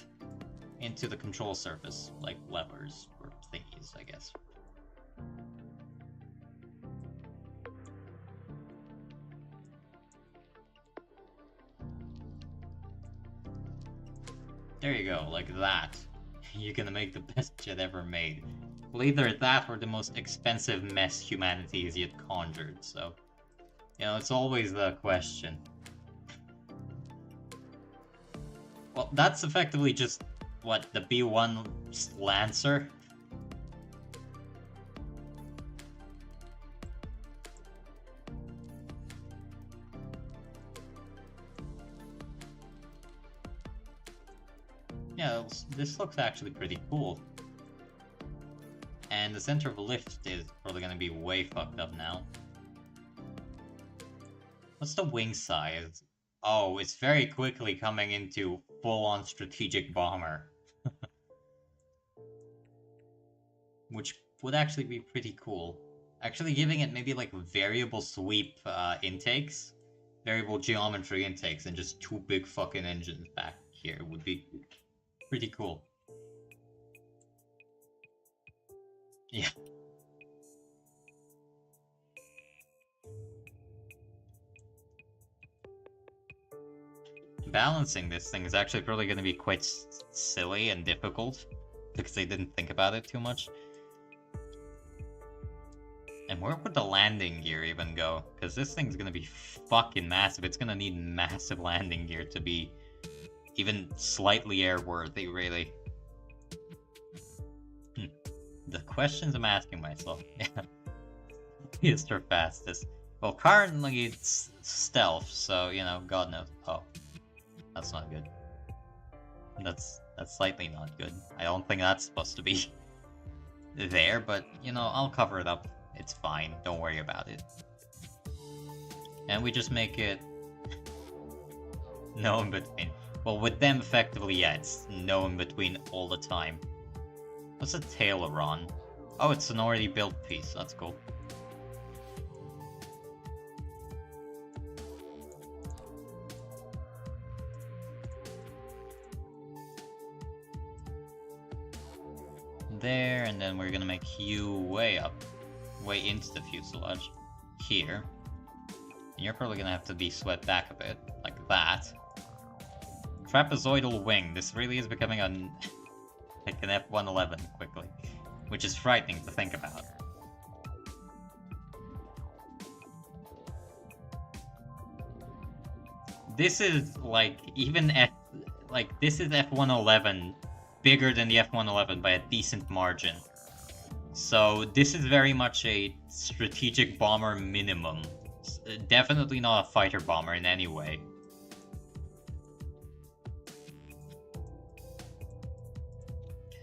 Speaker 1: into the control surface, like levers or thingies, I guess. There you go, like that. You're gonna make the best jet ever made. Well, either that or the most expensive mess humanity has yet conjured, so... You know, it's always the question. Well, that's effectively just, what, the B-1 Lancer? Yeah, this looks actually pretty cool. And the center of lift is probably gonna be way fucked up now. What's the wing size? Oh, it's very quickly coming into full-on strategic bomber. Which would actually be pretty cool. Actually giving it maybe like variable sweep intakes, variable geometry intakes, and just two big fucking engines back here would be pretty cool. Yeah. Balancing this thing is actually probably going to be quite silly and difficult, because they didn't think about it too much. And where would the landing gear even go? Because this thing's going to be fucking massive. It's going to need massive landing gear to be even slightly airworthy, really. The questions I'm asking myself. Fastest or fastest? Well, currently it's stealth, so, you know, God knows. Oh. That's not good. That's slightly not good. I don't think that's supposed to be there, but, you know, I'll cover it up. It's fine. Don't worry about it. And we just make it no in between. Well, with them, effectively, yeah, it's no in between all the time. What's a taileron? Oh, it's an already built piece. That's cool. There, and then we're gonna make you way up, way into the fuselage, here. And you're probably gonna have to be swept back a bit, like that. Trapezoidal wing. This really is becoming like an F-111 quickly, which is frightening to think about. This is like this is F-111 bigger than the F-111 by a decent margin. So this is very much a strategic bomber minimum. Definitely not a fighter bomber in any way.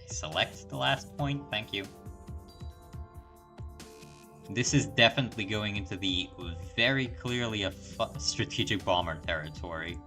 Speaker 1: Select the last point, thank you. This is definitely going into the very clearly a strategic bomber territory.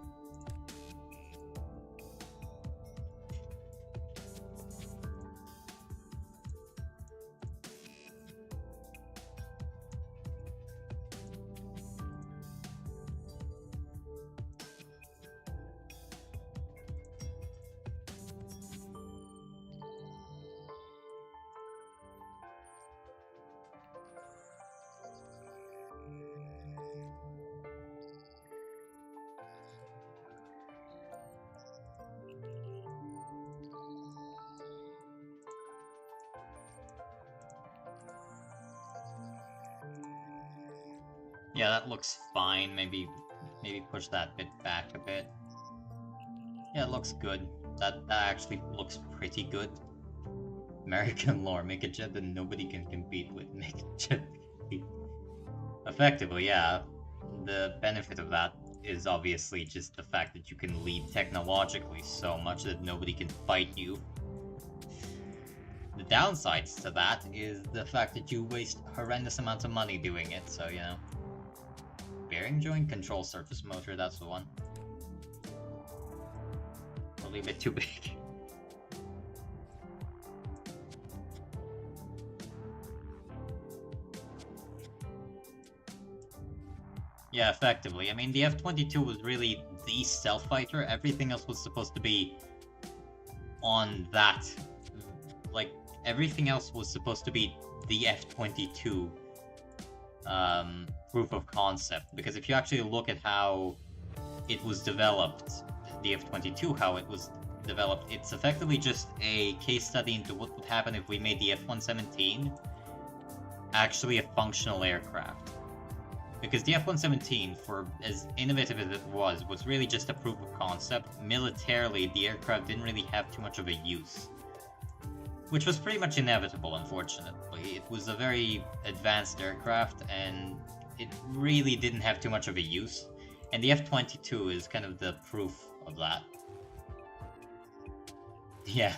Speaker 1: Yeah, that looks fine. Maybe push that bit back a bit. Yeah, it looks good. That actually looks pretty good. American lore, make a jet that nobody can compete with. Make a jet. Effectively, yeah. The benefit of that is obviously just the fact that you can lead technologically so much that nobody can fight you. The downsides to that is the fact that you waste horrendous amounts of money doing it, so you know. Bearing joint control surface motor, that's the one. Probably a bit too big. Yeah, effectively. I mean, the F-22 was really the stealth fighter. Everything else was supposed to be on that. Like, everything else was supposed to be the F-22 proof of concept. Because if you actually look at how it was developed, the F-22, how it was developed, it's effectively just a case study into what would happen if we made the F-117 actually a functional aircraft. Because the F-117, for as innovative as it was really just a proof of concept. Militarily, the aircraft didn't really have too much of a use. Which was pretty much inevitable, unfortunately. It was a very advanced aircraft, and it really didn't have too much of a use. And the F-22 is kind of the proof of that. Yeah.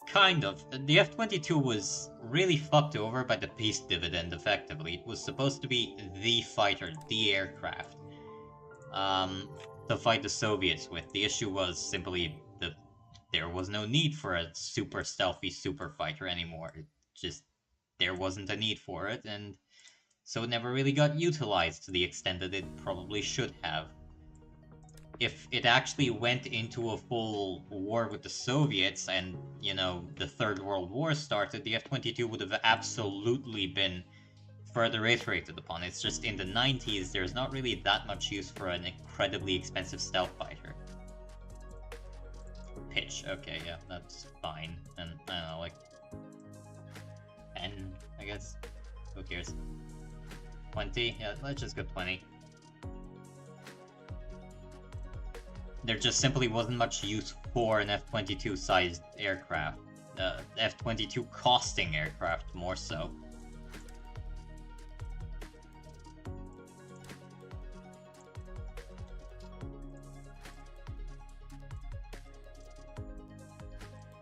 Speaker 1: Kind of. The F-22 was really fucked over by the peace dividend, effectively. It was supposed to be the fighter, the aircraft, to fight the Soviets with. The issue was simply that there was no need for a super stealthy super fighter anymore. It just, there wasn't a need for it, and so it never really got utilized to the extent that it probably should have. If it actually went into a full war with the Soviets and, you know, the Third World War started, the F-22 would have absolutely been further iterated upon. It's just in the 90s, there's not really that much use for an incredibly expensive stealth fighter. Pitch, okay, yeah, that's fine. And, I don't know, like, 10, I guess? Who cares? 20? Yeah, let's just go 20. There just simply wasn't much use for an F-22 sized aircraft. F-22 costing aircraft, more so.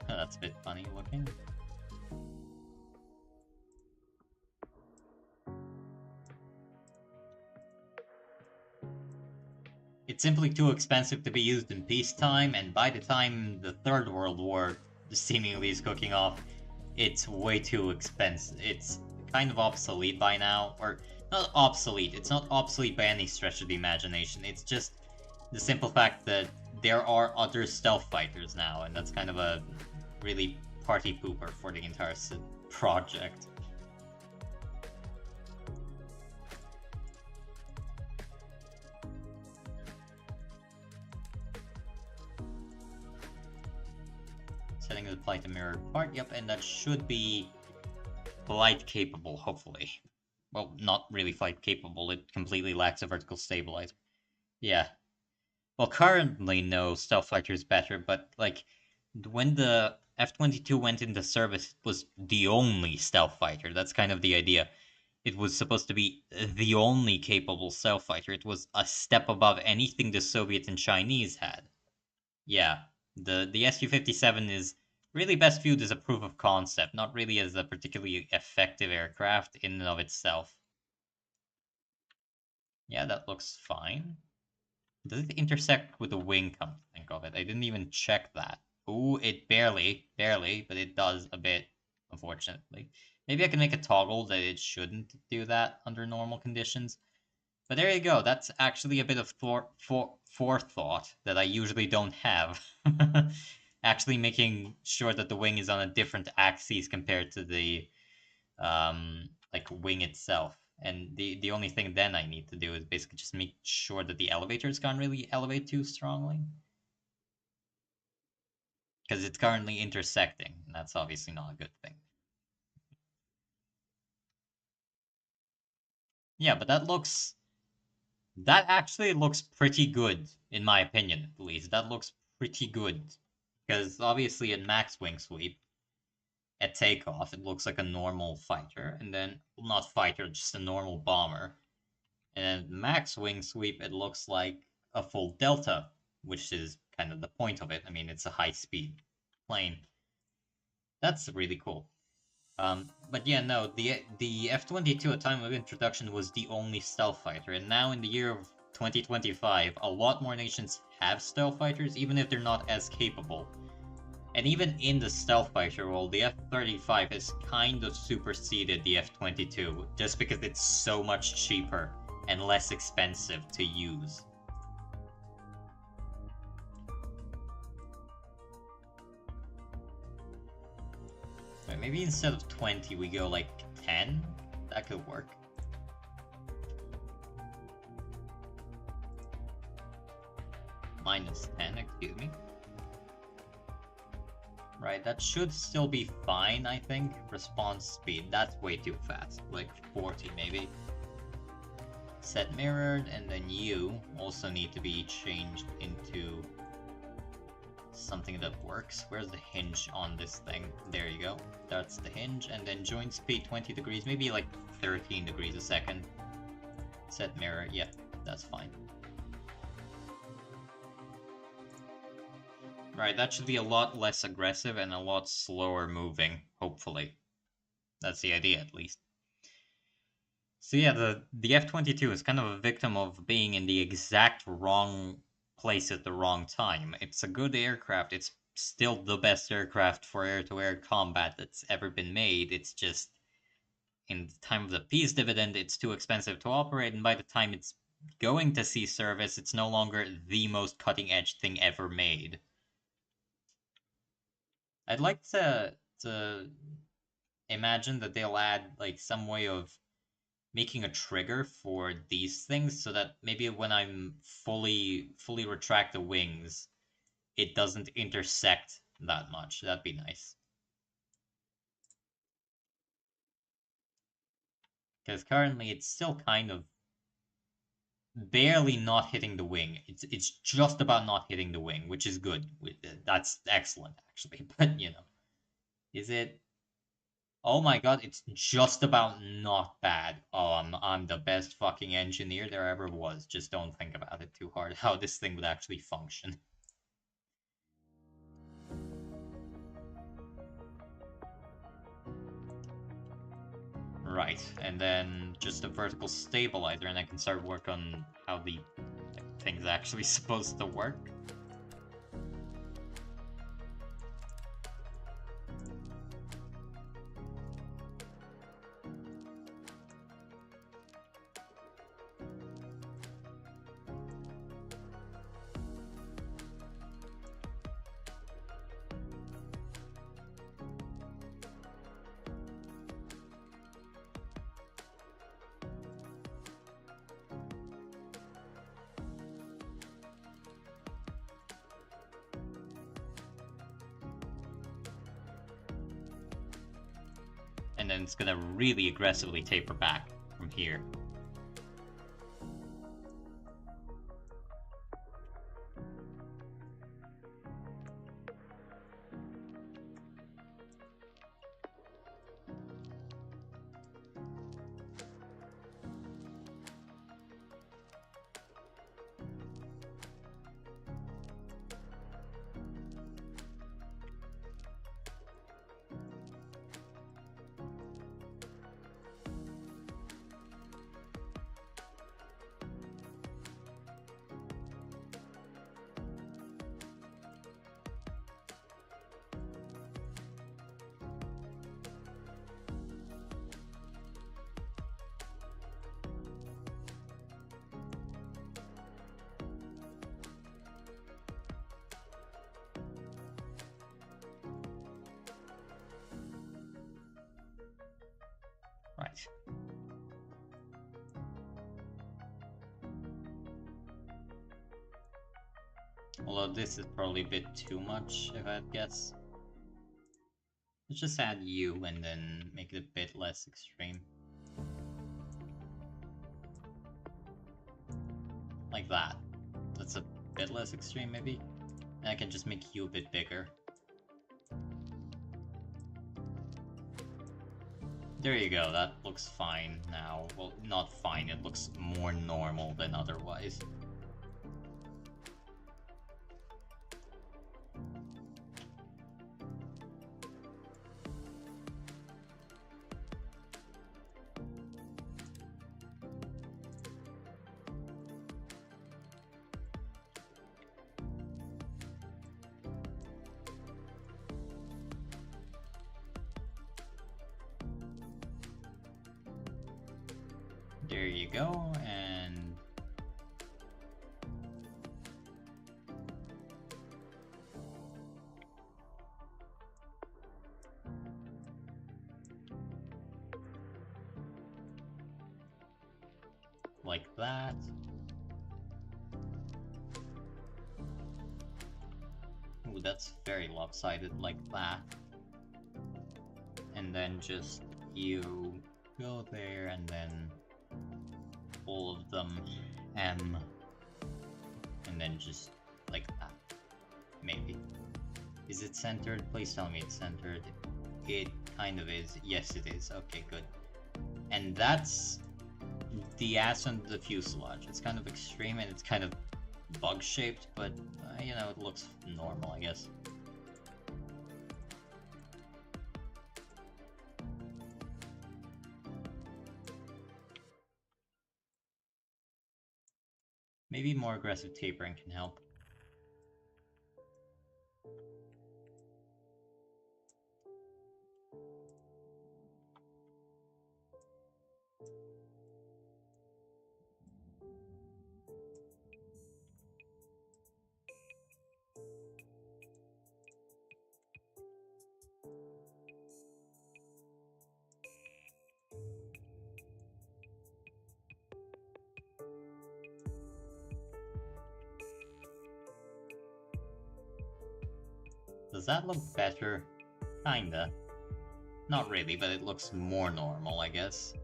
Speaker 1: That's a bit funny looking. It's simply too expensive to be used in peacetime, and by the time the Third World War seemingly is cooking off, it's way too expensive. It's kind of obsolete by now, or not obsolete. It's not obsolete by any stretch of the imagination. It's just the simple fact that there are other stealth fighters now, and that's kind of a really party pooper for the entire project. Setting the flight and mirror part, yep, and that should be flight capable, hopefully. Well, not really flight capable, it completely lacks a vertical stabilizer. Yeah. Well, currently, no, stealth fighter is better, but, like, when the F-22 went into service, it was the only stealth fighter. That's kind of the idea. It was supposed to be the only capable stealth fighter. It was a step above anything the Soviets and Chinese had. Yeah, the Su-57 is really best viewed as a proof of concept, not really as a particularly effective aircraft in and of itself. Yeah, that looks fine. Does it intersect with the wing, come to think of it? I didn't even check that. Ooh, it barely, but it does a bit, unfortunately. Maybe I can make a toggle that it shouldn't do that under normal conditions. But there you go. That's actually a bit of forethought that I usually don't have. Actually making sure that the wing is on a different axis compared to the like wing itself. And the only thing then I need to do is basically just make sure that the elevators can't really elevate too strongly. Because it's currently intersecting, and that's obviously not a good thing. Yeah, but that actually looks pretty good, in my opinion, at least. That looks pretty good. Because obviously in max wing sweep, at takeoff, it looks like a normal fighter, and then, well, not fighter, just a normal bomber. And then max wing sweep, it looks like a full delta, which is kind of the point of it. I mean, it's a high-speed plane. That's really cool. But yeah, no, the F-22 at time of introduction was the only stealth fighter, and now in the year of 2025, a lot more nations have stealth fighters, even if they're not as capable. And even in the stealth fighter role, the F-35 has kind of superseded the F-22, just because it's so much cheaper and less expensive to use. Right, maybe instead of 20, we go like 10? That could work. Minus 10, excuse me. Right, that should still be fine, I think. Response speed, that's way too fast. Like 40 maybe. Set mirrored, and then you also need to be changed into something that works. Where's the hinge on this thing? There you go. That's the hinge, and then joint speed 20 degrees, maybe like 13 degrees a second. Set mirror, yeah, that's fine. Right, that should be a lot less aggressive and a lot slower moving, hopefully. That's the idea, at least. So yeah, the F-22 is kind of a victim of being in the exact wrong place at the wrong time. It's a good aircraft. It's still the best aircraft for air-to-air combat that's ever been made. It's just, in the time of the peace dividend, it's too expensive to operate, and by the time it's going to see service, it's no longer the most cutting-edge thing ever made. I'd like to imagine that they'll add like some way of making a trigger for these things so that maybe when I'm fully retract the wings, it doesn't intersect that much. That'd be nice. Because currently it's still kind of barely not hitting the wing. It's just about not hitting the wing, which is good. That's excellent actually. But you know, is it? Oh my god, it's just about not bad. Oh, I'm the best fucking engineer there ever was. Just don't think about it too hard, how this thing would actually function. Right, and then just a vertical stabilizer, and I can start work on how the thing's actually supposed to work. And then it's gonna really aggressively taper back from here. Right. Although this is probably a bit too much, if I'd guess. Let's just add U and then make it a bit less extreme. Like that. That's a bit less extreme, maybe? And I can just make U a bit bigger. There you go, that looks fine now. Well, not fine, it looks more normal than otherwise. There you go, and like that. Ooh, that's very lopsided, like that. And then just you go there, and then all of them M, and then just like that. Maybe. Is it centered? Please tell me it's centered. It kind of is. Yes, it is. Okay, good. And that's the ass on the fuselage. It's kind of extreme and it's kind of bug-shaped, but, you know, it looks normal, I guess. Maybe more aggressive tapering can help. Does that look better? Kinda. Not really, but it looks more normal, I guess.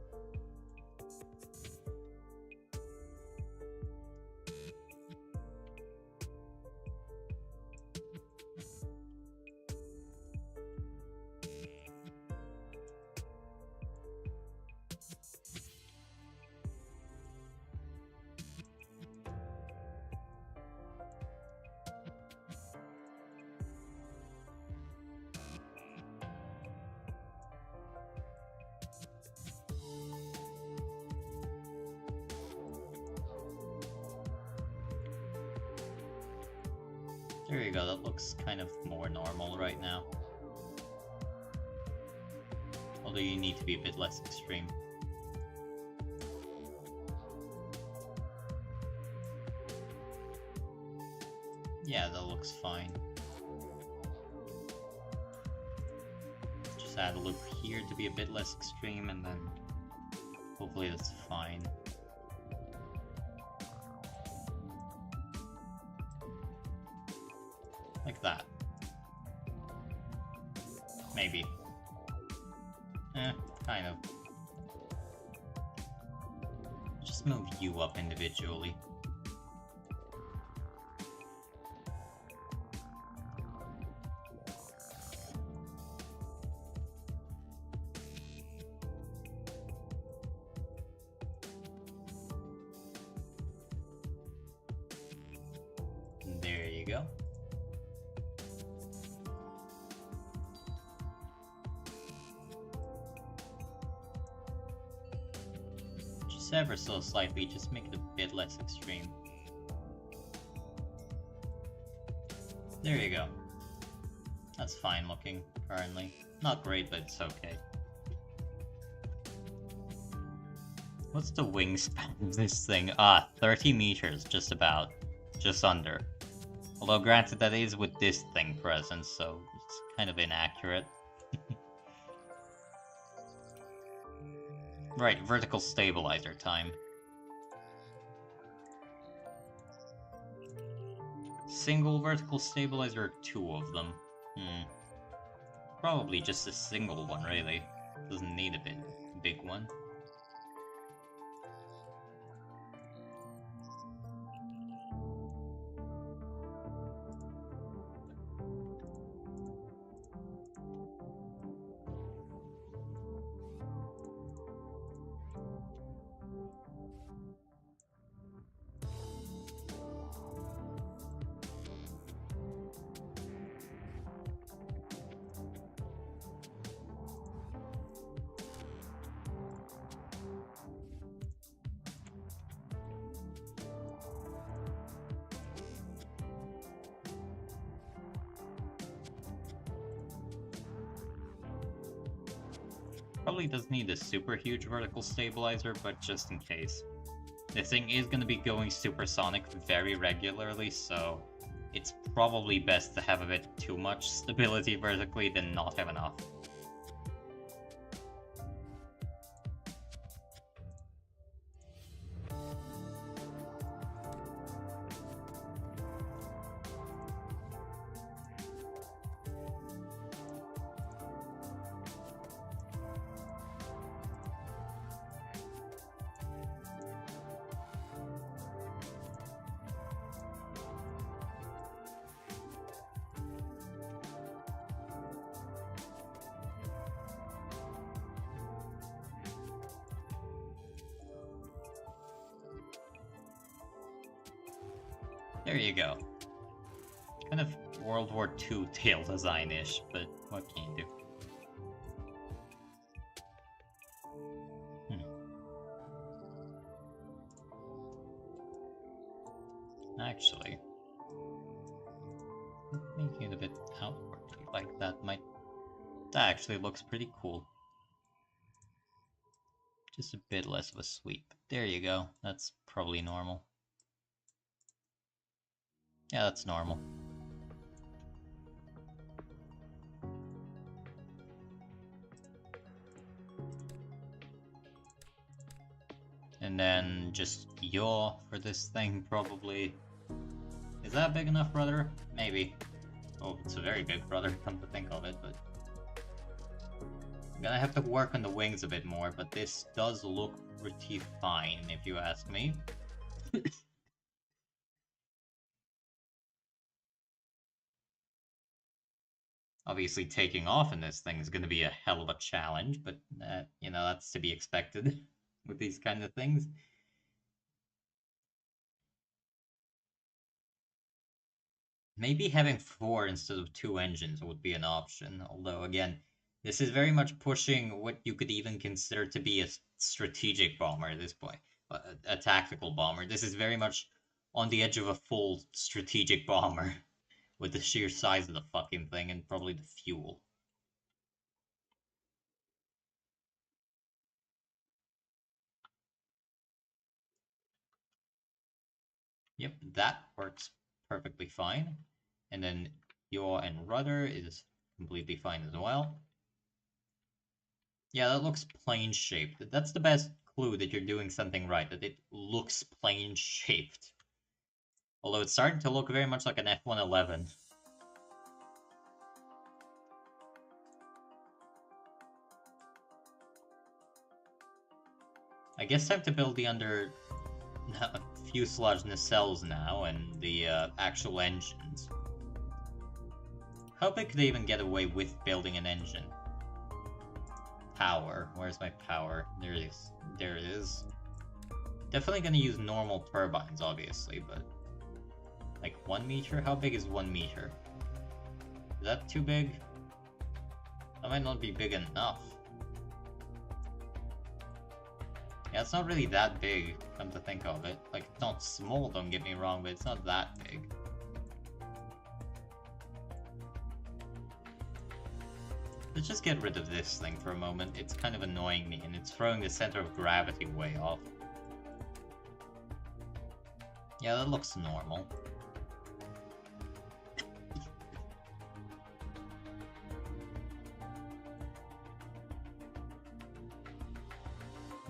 Speaker 1: There you go, that looks kind of more normal right now. Although you need to be a bit less extreme. Yeah, that looks fine. Just add a loop here to be a bit less extreme, and then hopefully that's fine. Like that. Maybe. Kind of. Just move you up individually. There you go. Just ever so slightly, just make it a bit less extreme. There you go. That's fine looking, currently. Not great, but it's okay. What's the wingspan of this thing? 30 meters, just about. Just under. Although granted, that is with this thing present, so it's kind of inaccurate. Right, vertical stabilizer time. Single vertical stabilizer, or two of them? Probably just a single one, really. Doesn't need a big one. Probably doesn't need a super huge vertical stabilizer, but just in case. The thing is going to be going supersonic very regularly, so it's probably best to have a bit too much stability vertically than not have enough. There you go. Kind of World War II tail design-ish, but what can you do? Actually, making it a bit outwardly like that that actually looks pretty cool. Just a bit less of a sweep. There you go. That's probably normal. Yeah, that's normal. And then just yaw for this thing, probably. Is that big enough, brother? Maybe. Oh, it's a very big brother, come to think of it, but... I'm gonna have to work on the wings a bit more, but this does look pretty fine, if you ask me. Obviously, taking off in this thing is gonna be a hell of a challenge, but, you know, that's to be expected with these kind of things. Maybe having 4 instead of 2 engines would be an option, although again, this is very much pushing what you could even consider to be a strategic bomber at this point. A tactical bomber. This is very much on the edge of a full strategic bomber, with the sheer size of the fucking thing and probably the fuel. Yep, that works perfectly fine. And then yaw and rudder is completely fine as well. Yeah, that looks plane-shaped. That's the best clue that you're doing something right, that it looks plane-shaped. Although it's starting to look very much like an F-111. I guess I have to build the under fuselage nacelles now, and the actual engines. How big could they even get away with building an engine? Power. Where's my power? There it is. There it is. Definitely gonna use normal turbines, obviously, but... Like 1 meter? How big is 1 meter? Is that too big? That might not be big enough. Yeah, it's not really that big, come to think of it. Like, it's not small, don't get me wrong, but it's not that big. Let's just get rid of this thing for a moment. It's kind of annoying me, and it's throwing the center of gravity way off. Yeah, that looks normal.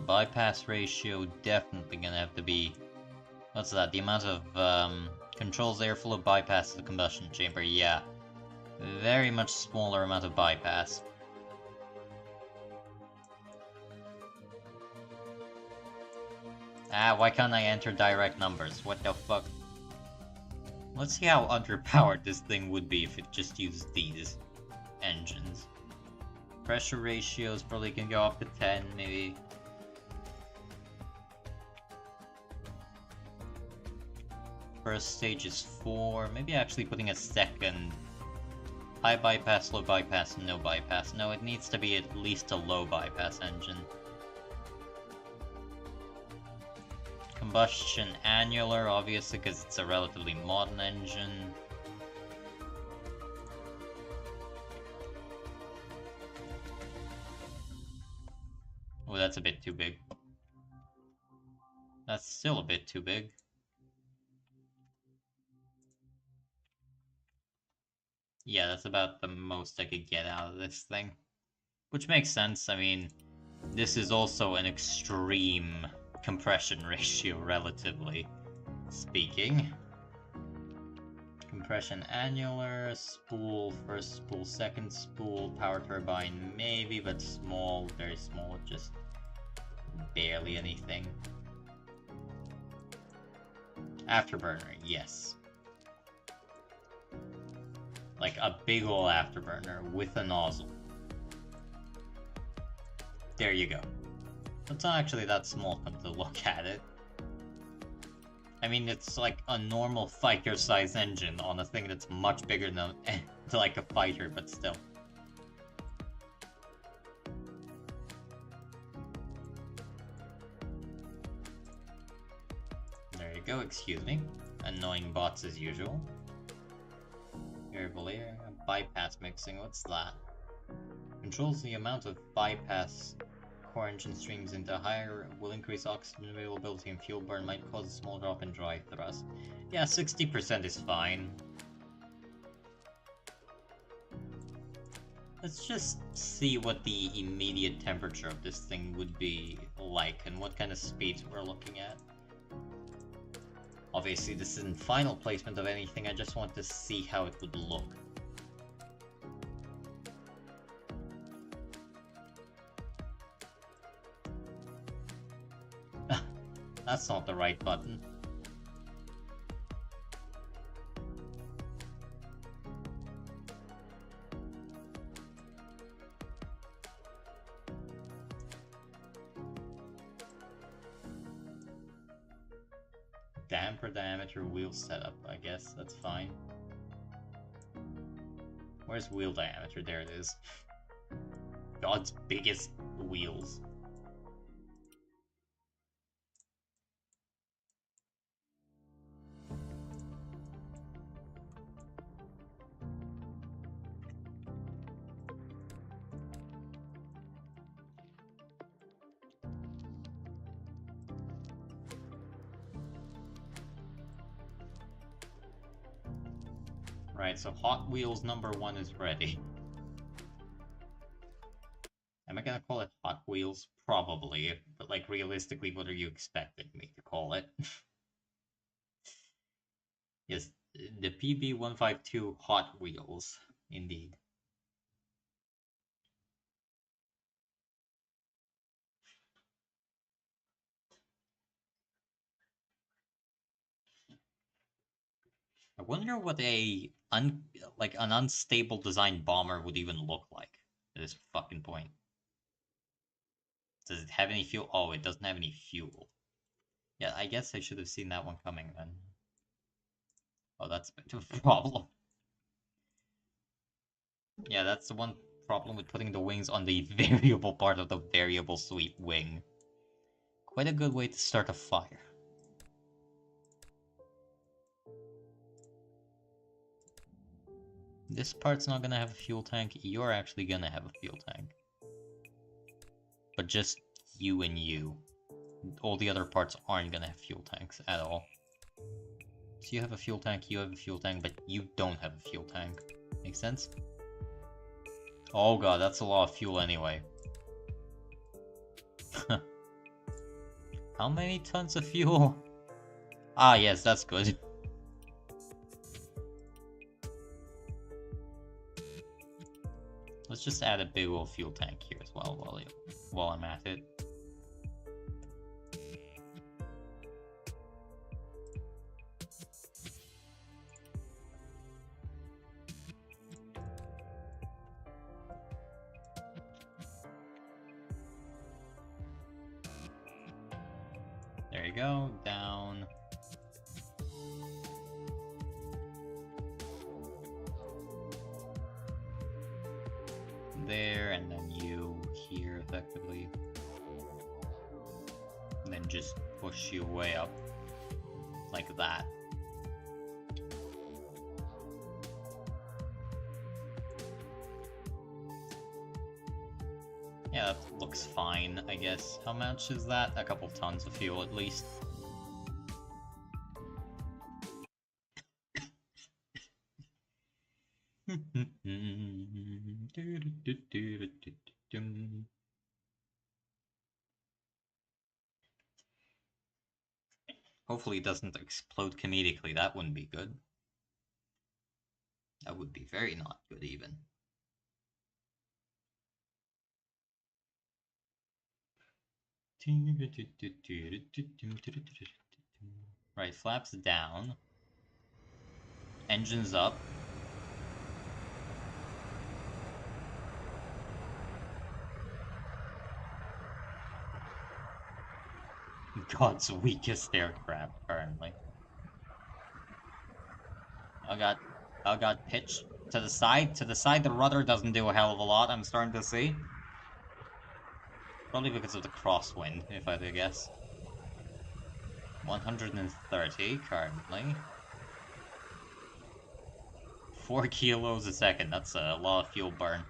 Speaker 1: Bypass ratio definitely gonna have to be... What's that? The amount of controls airflow bypasses the combustion chamber. Yeah. Very much smaller amount of bypass. Ah, why can't I enter direct numbers? What the fuck? Let's see how underpowered this thing would be if it just used these engines. Pressure ratios probably can go up to 10, maybe. First stage is 4, maybe actually putting a second. High bypass, low bypass, no bypass. No, it needs to be at least a low bypass engine. Combustion annular, obviously, because it's a relatively modern engine. that's a bit too big. That's still a bit too big. Yeah, that's about the most I could get out of this thing. Which makes sense. I mean, this is also an extreme compression ratio, relatively speaking. Compression annular, spool, first spool, second spool, power turbine, maybe, but small, very small, just barely anything. Afterburner, yes. Like a big ol' afterburner with a nozzle. There you go. It's not actually that small come to look at it. I mean, it's like a normal fighter-sized engine on a thing that's much bigger than like a fighter, but still. There you go, excuse me. Annoying bots as usual. Variable air, bypass mixing, what's that? Controls the amount of bypass core engine streams into higher, will increase oxygen availability and fuel burn, might cause a small drop in drive thrust. Yeah, 60% is fine. Let's just see what the immediate temperature of this thing would be like and what kind of speeds we're looking at. Obviously, this isn't final placement of anything, I just want to see how it would look. That's not the right button. Damper diameter wheel setup, I guess, that's fine. Where's wheel diameter? There it is. God's biggest wheels. Right, so Hot Wheels number 1 is ready. Am I gonna call it Hot Wheels? Probably, but like realistically, what are you expecting me to call it? Yes, the PB152 Hot Wheels, indeed. I wonder what an unstable design bomber would even look like at this fucking point. Does it have any fuel? Oh, it doesn't have any fuel. Yeah, I guess I should have seen that one coming then. Oh, that's a bit of a problem. Yeah, that's the one problem with putting the wings on the variable part of the variable sweep wing. Quite a good way to start a fire. This part's not gonna have a fuel tank, you're actually gonna have a fuel tank. But just you and you. All the other parts aren't gonna have fuel tanks at all. So you have a fuel tank, you have a fuel tank, but you don't have a fuel tank. Make sense? Oh god, that's a lot of fuel anyway. How many tons of fuel? Ah yes, that's good. Let's just add a big old fuel tank here as well while I'm at it. There you go, down. There, and then you here effectively. And then just push you way up like that. Yeah, Yeah, that looks fine, I guess. How much is that? A couple tons of fuel at least. Hopefully it doesn't explode comedically, that wouldn't be good. That would be very not good, even. Right, flaps down. Engines up. God's weakest aircraft currently. Oh god. Oh god, pitch. To the side. To the side, the rudder doesn't do a hell of a lot, I'm starting to see. Probably because of the crosswind, if I had to guess. 130 currently. 4 kilos a second, that's a lot of fuel burn.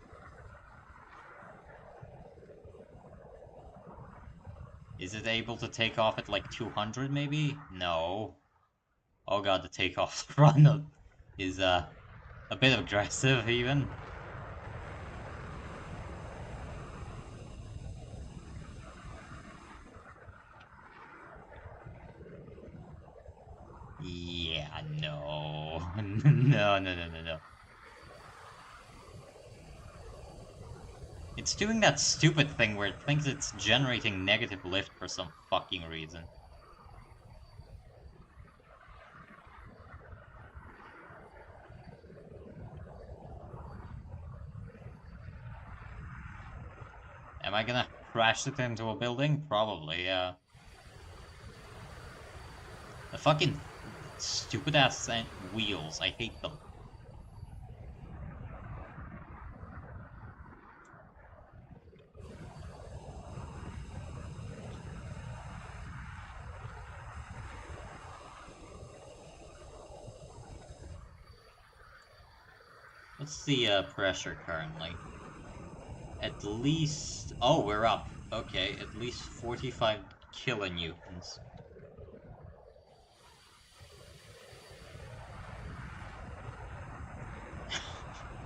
Speaker 1: Is it able to take off at like 200 maybe? No. Oh god, the takeoff run is a bit aggressive even. Yeah, no. No. It's doing that stupid thing where it thinks it's generating negative lift for some fucking reason. Am I gonna crash it into a building? Probably, yeah. The fucking stupid ass wheels, I hate them. What's the pressure currently? At least... Oh, we're up. Okay, at least 45 kilonewtons.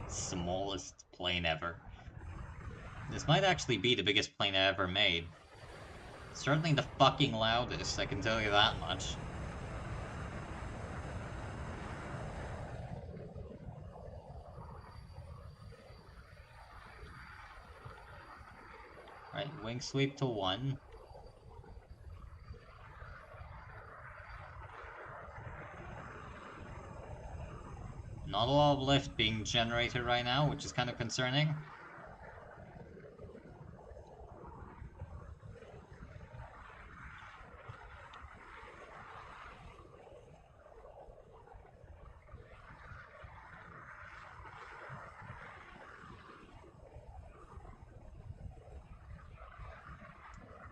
Speaker 1: Smallest plane ever. This might actually be the biggest plane I ever made. Certainly the fucking loudest, I can tell you that much. Right, wing sweep to 1. Not a lot of lift being generated right now, which is kind of concerning.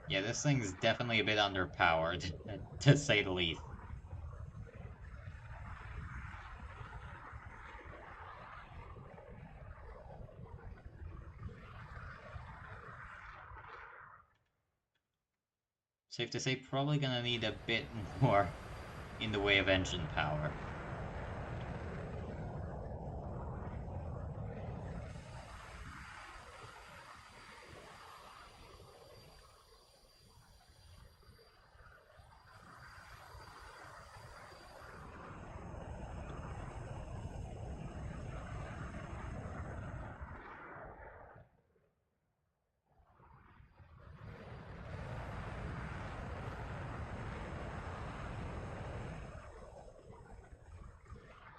Speaker 1: Yeah, this thing's definitely a bit underpowered, to say the least. Safe to say, probably gonna need a bit more in the way of engine power.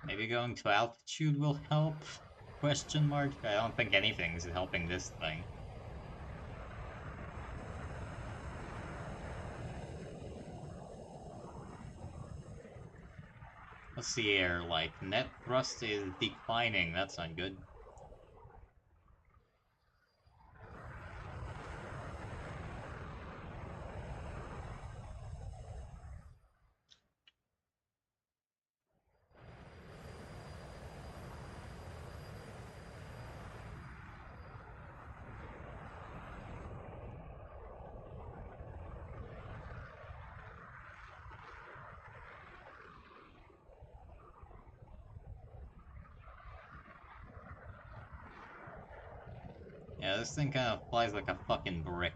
Speaker 1: Maybe going to altitude will help? Question mark? I don't think anything's helping this thing. What's the air like? Net thrust is declining, that's not good. Yeah, this thing kind of flies like a fucking brick.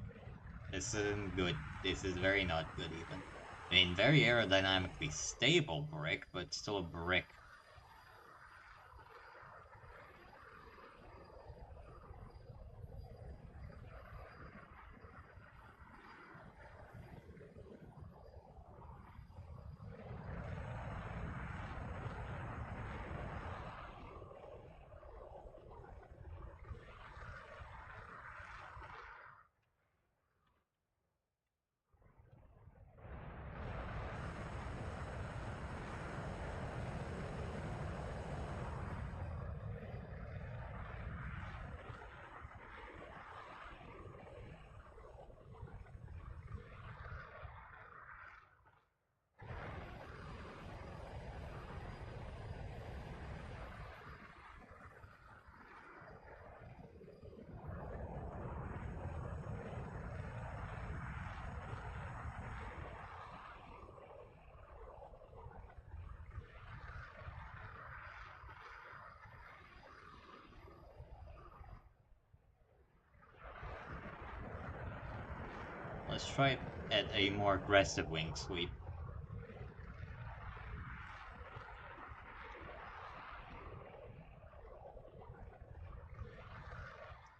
Speaker 1: This isn't good. This is very not good even. I mean, very aerodynamically stable brick, but still a brick. Let's try it at a more aggressive wing sweep.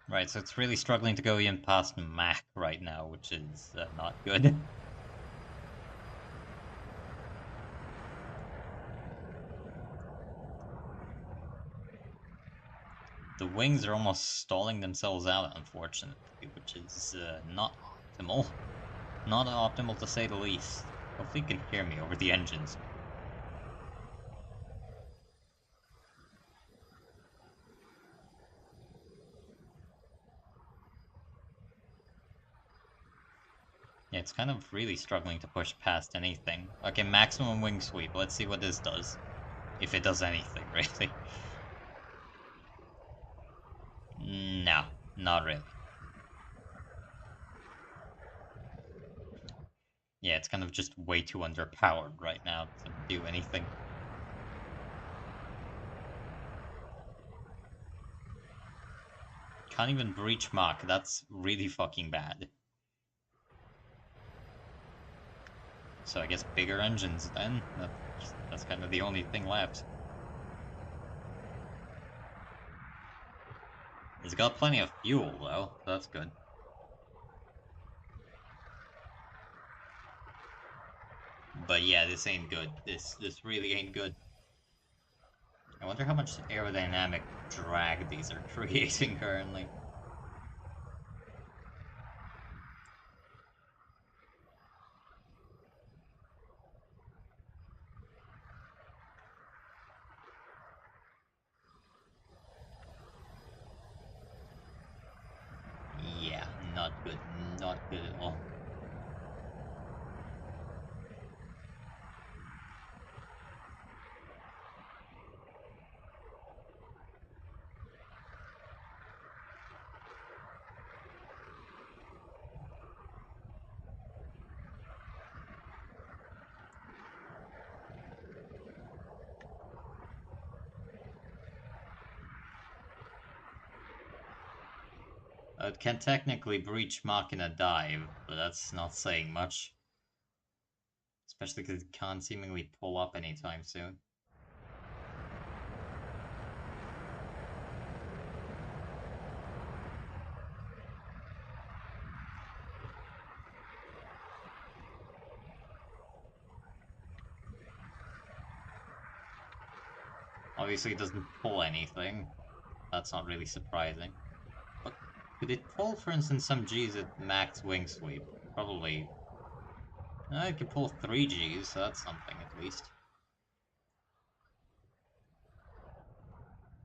Speaker 1: Right, so it's really struggling to go even past Mach right now, which is not good. The wings are almost stalling themselves out, unfortunately, which is not optimal. Not optimal to say the least. Hopefully you can hear me over the engines. Yeah, it's kind of really struggling to push past anything. Okay, maximum wing sweep. Let's see what this does. If it does anything, really. No, not really. Yeah, it's kind of just way too underpowered right now to do anything. Can't even breach Mach. That's really fucking bad. So I guess bigger engines then. That's kind of the only thing left. It's got plenty of fuel though. That's good. But yeah, this ain't good. This really ain't good. I wonder how much aerodynamic drag these are creating currently. Yeah, not good. Not good at all. It can technically breach Mach in a dive, but that's not saying much. Especially because it can't seemingly pull up anytime soon. Obviously it doesn't pull anything. That's not really surprising. But could it pull, for instance, some Gs at max wing sweep? Probably. It could pull 3 Gs, so that's something at least.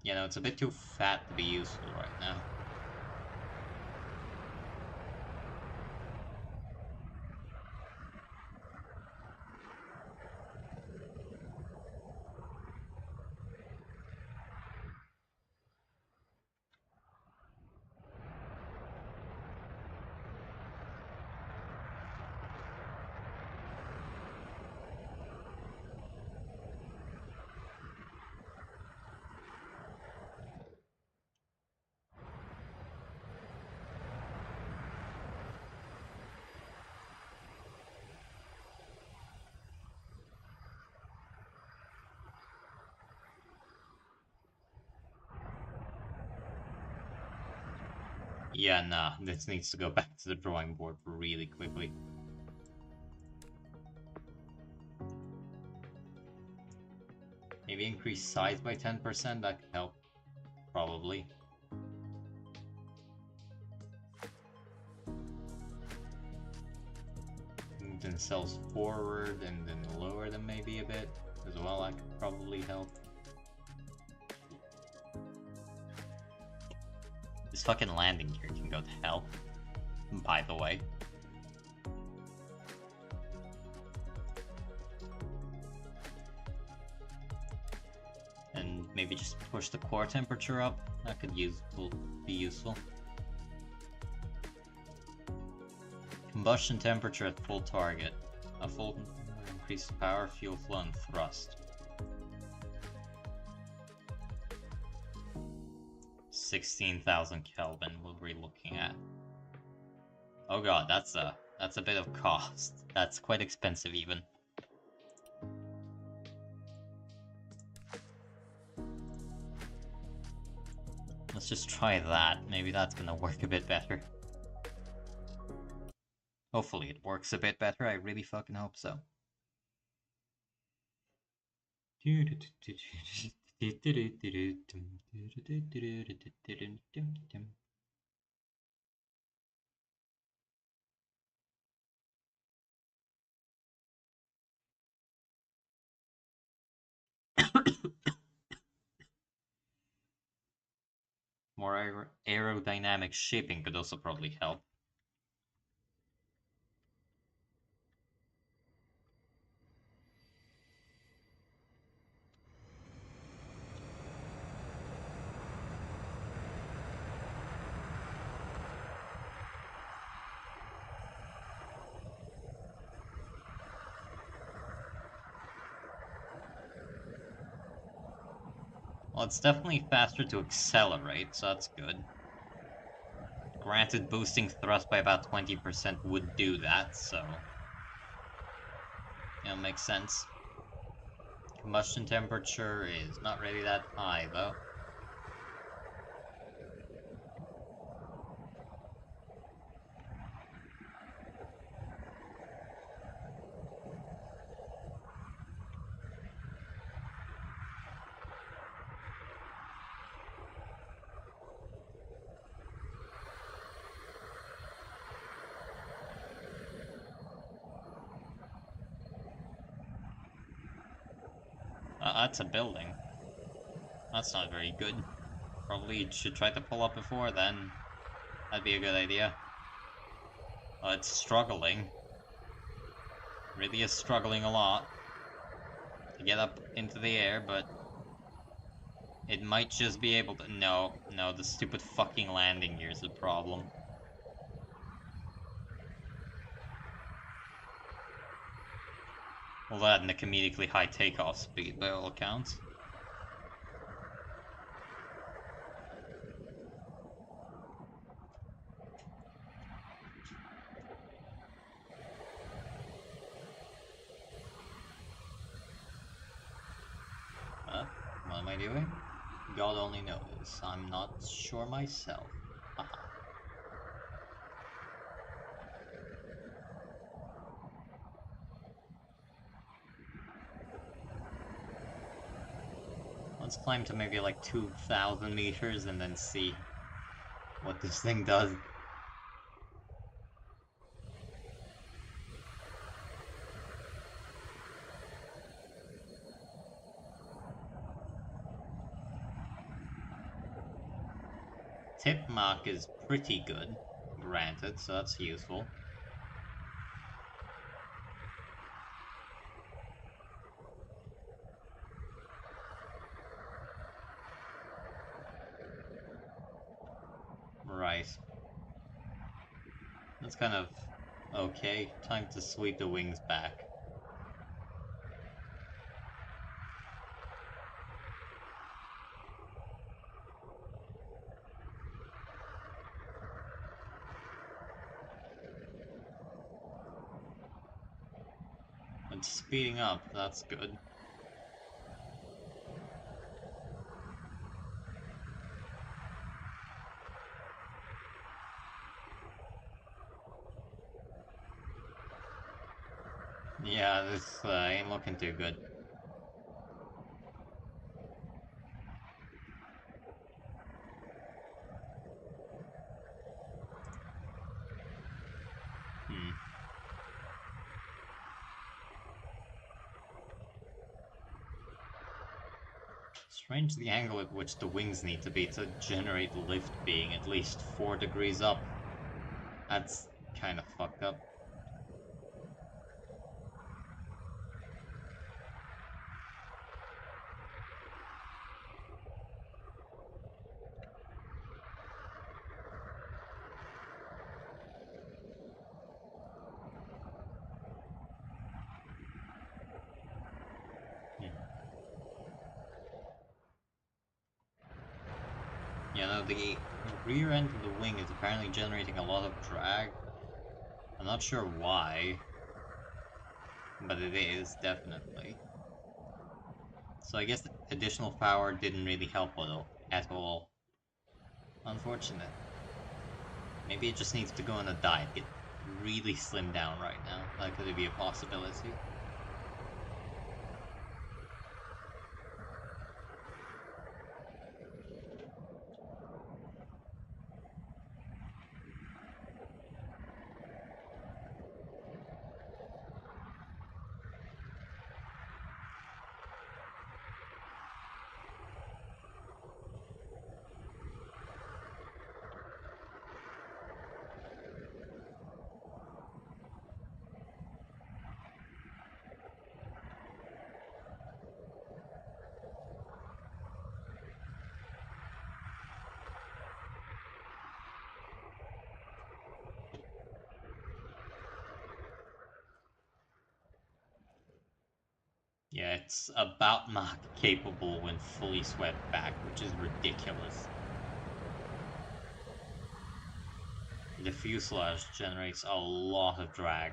Speaker 1: You know, it's a bit too fat to be useful right now. Yeah, nah, this needs to go back to the drawing board really quickly. Maybe increase size by 10%, that could help. Probably. Move the cells forward and then lower them maybe a bit as well, that could probably help. This fucking landing gear can go to hell, by the way. And maybe just push the core temperature up. That could be useful. Combustion temperature at full target. A full increased power, fuel flow, and thrust. 16,000 Kelvin what we're looking at. Oh god, that's a bit of cost. That's quite expensive even. Let's just try that. Maybe that's gonna work a bit better. Hopefully it works a bit better. I really fucking hope so. More aerodynamic shaping could also probably help. Well, it's definitely faster to accelerate, so that's good. Granted, boosting thrust by about 20% would do that, so... yeah, makes sense. Combustion temperature is not really that high, though. That's a building. That's not very good. Probably should try to pull up before then. That'd be a good idea. Oh, it's struggling. Really is struggling a lot to get up into the air, but it might just be able to... No, the stupid fucking landing gear is the problem. Well, that and a comedically high takeoff speed by all accounts. What am I doing? God only knows. I'm not sure myself. Haha. Let's climb to maybe like 2,000 meters and then see what this thing does. Tip mark is pretty good, granted, so that's useful. Right. That's kind of okay. Time to sweep the wings back. It's speeding up, that's good. Yeah, this ain't looking too good. Hmm. Strange the angle at which the wings need to be to generate lift being at least 4 degrees up. That's kind of fucked up. Hmm. You know, the rear end of the wing is apparently generating a lot of drag. I'm not sure why, but it is, definitely. So I guess the additional power didn't really help at all. Unfortunate. Maybe it just needs to go on a diet, get really slimmed down right now. That could be a possibility. Yeah, it's about Mach capable when fully swept back, which is ridiculous. The fuselage generates a lot of drag,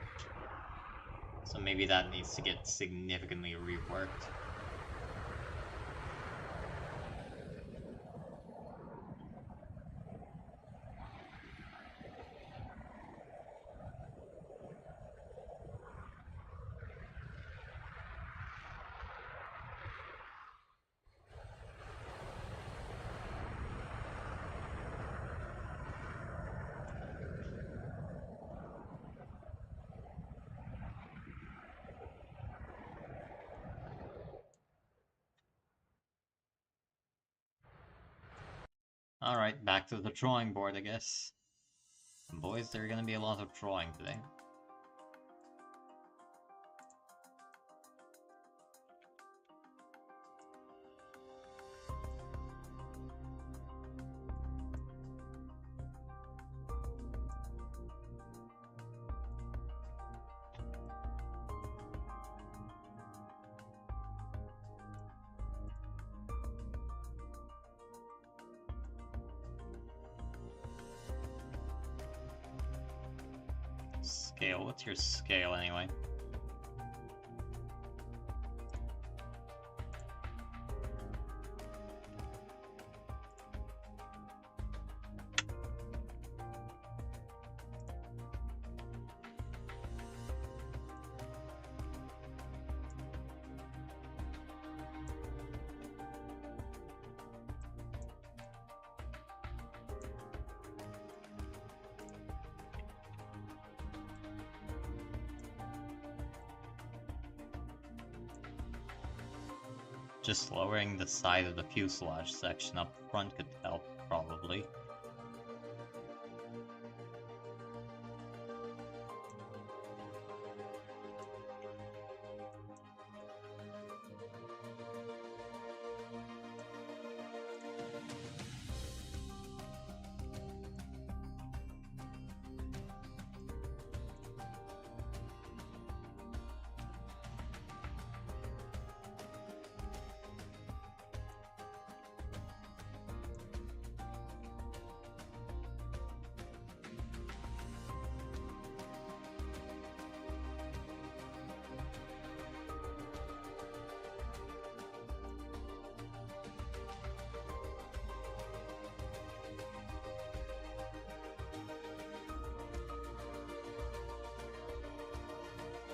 Speaker 1: so maybe that needs to get significantly reworked. Alright, back to the drawing board, I guess. And boys, there are gonna be a lot of drawing today. Scale, what's your scale anyway? Just lowering the side of the fuselage section up front could help, probably.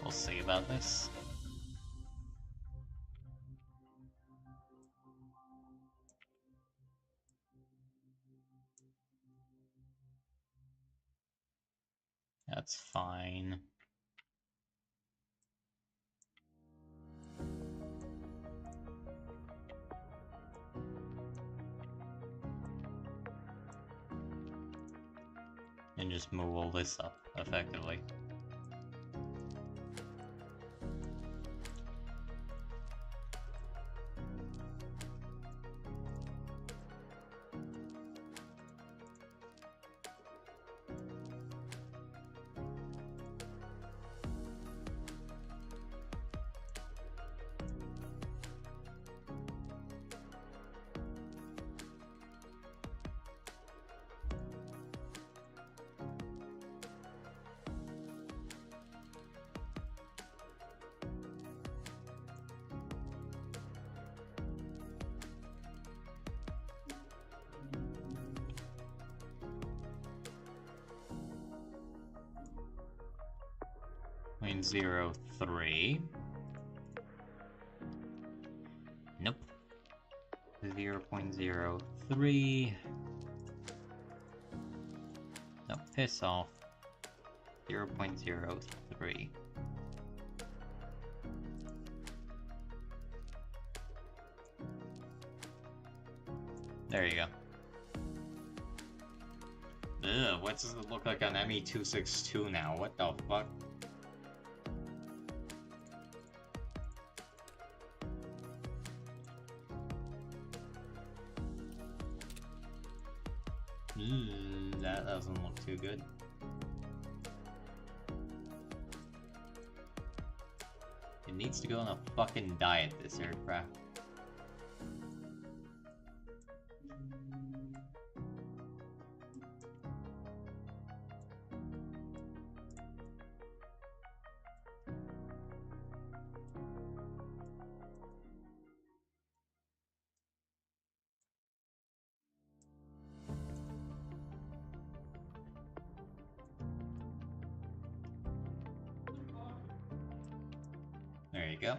Speaker 1: We'll see about this. That's fine. And just move all this up, effectively. Point 0.03. Nope. 0.03. No, piss off. 0.03. There you go. Ugh, what does it look like on ME262 now? What the fuck? That doesn't look too good. It needs to go on a fucking diet, this aircraft. There you go.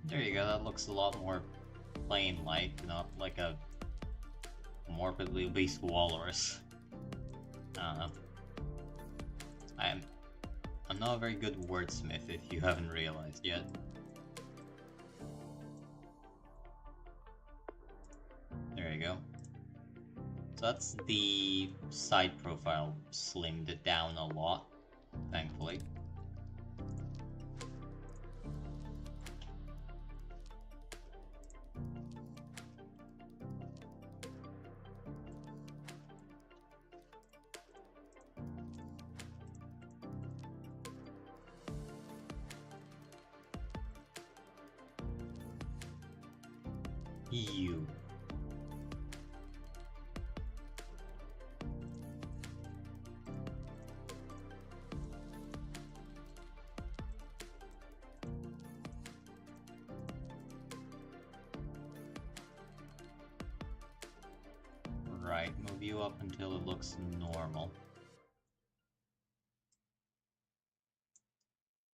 Speaker 1: There you go, that looks a lot more plane-like, not like a morbidly obese walrus. I don't know. I'm not a very good wordsmith, if you haven't realized yet. There you go. So that's the side profile slimmed it down a lot, thankfully. You. Right, move you up until it looks normal.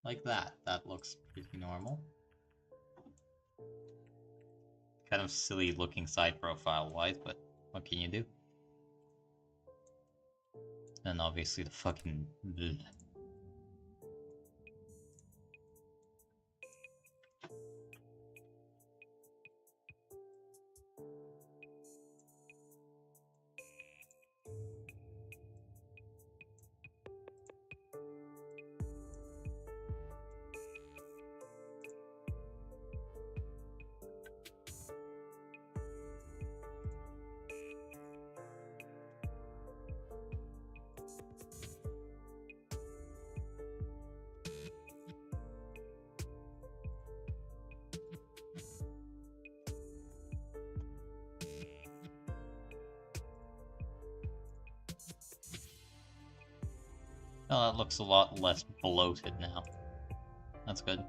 Speaker 1: Like that. That looks pretty normal. Kind of silly looking side profile wise, but what can you do? And obviously the fucking bleh. Oh, that looks a lot less bloated now. That's good.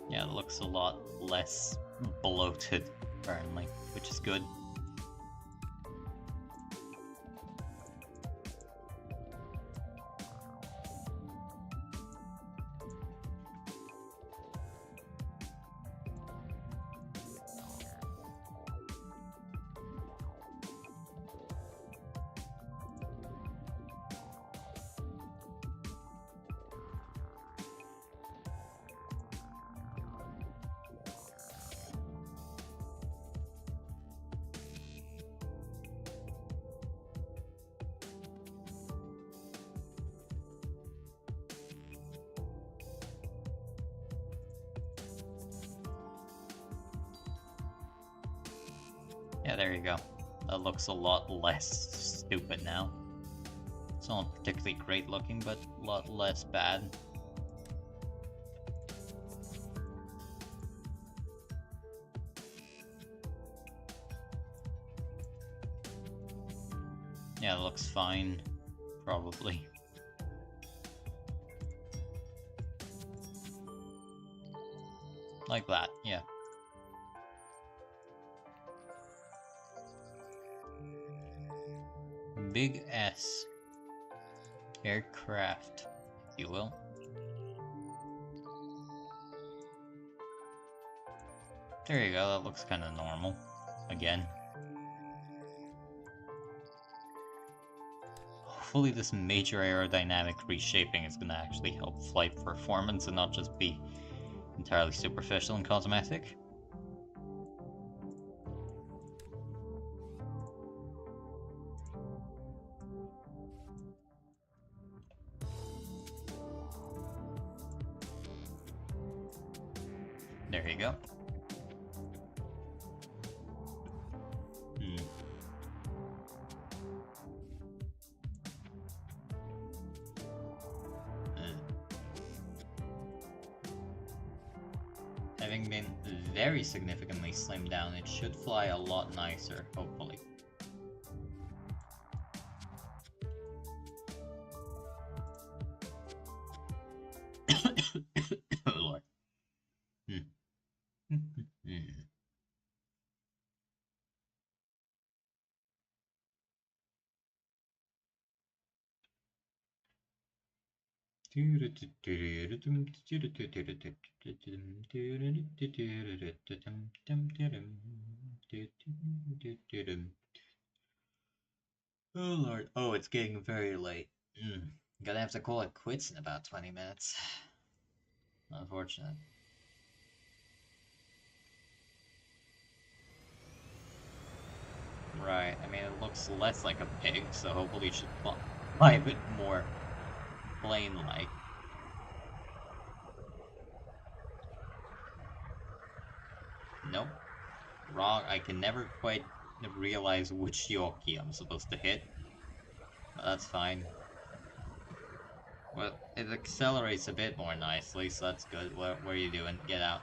Speaker 1: Yeah, it looks a lot less bloated, apparently, which is good. Yeah, there you go. That looks a lot less stupid now. It's not particularly great looking, but a lot less bad. Yeah, it looks fine. Probably. Like that, yeah. Big S. Aircraft, if you will. There you go, that looks kind of normal. Again. Hopefully this major aerodynamic reshaping is going to actually help flight performance and not just be entirely superficial and cosmetic. There you go. Having been very significantly slimmed down, it should fly a lot nicer, hopefully. Oh lord. Oh lord. Oh, it's getting very late. Gonna have to call it quits in about 20 minutes. Unfortunate. Right, I mean, it looks less like a pig, so hopefully it should fly a bit more plane-like. Nope. Wrong. I can never quite realize which Yoki I'm supposed to hit. But that's fine. Well, it accelerates a bit more nicely, so that's good. What are you doing? Get out.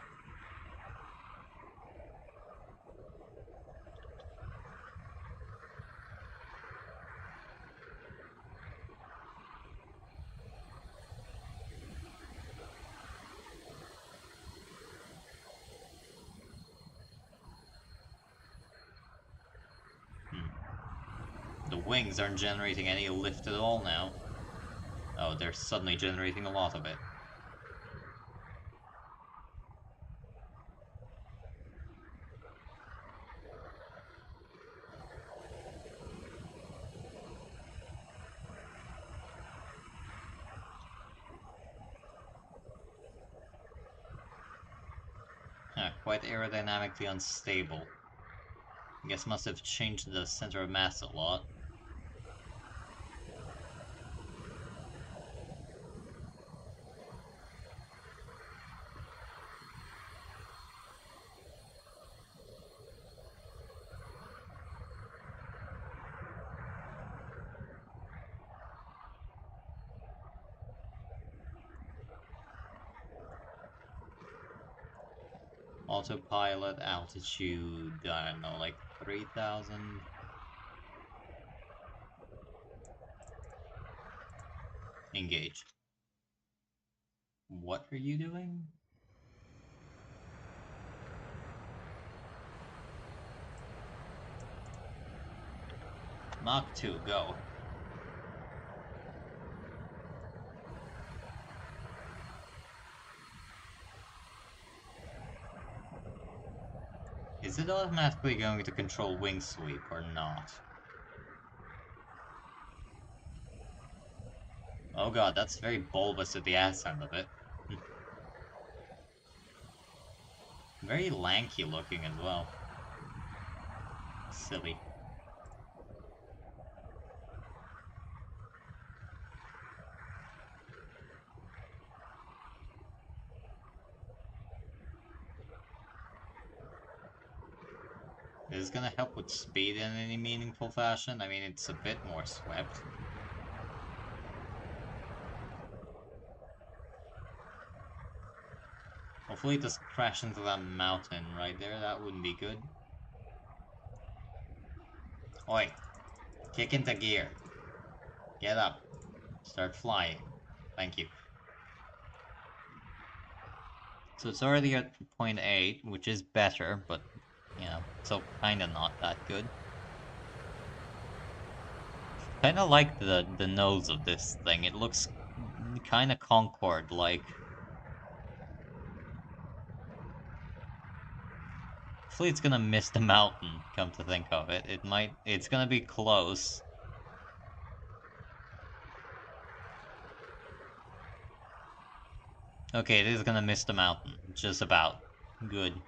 Speaker 1: The wings aren't generating any lift at all now. Oh, they're suddenly generating a lot of it. Quite aerodynamically unstable. I guess must have changed the center of mass a lot. Autopilot, altitude, I don't know, like 3,000. Engage. What are you doing? Mach 2, go. Is it automatically going to control wing sweep or not? Oh god, that's very bulbous at the ass end of it. Very lanky looking as well. Silly. Is this gonna help with speed in any meaningful fashion? I mean, it's a bit more swept. Hopefully it doesn't crash into that mountain right there, that wouldn't be good. Oi! Kick into gear. Get up. Start flying. Thank you. So it's already at 0.8, which is better, but, you know, still kinda not that good. Kinda like the nose of this thing. It looks kinda Concorde-like. Hopefully it's gonna miss the mountain, come to think of it. It's gonna be close. Okay, it is gonna miss the mountain. Just about. Good.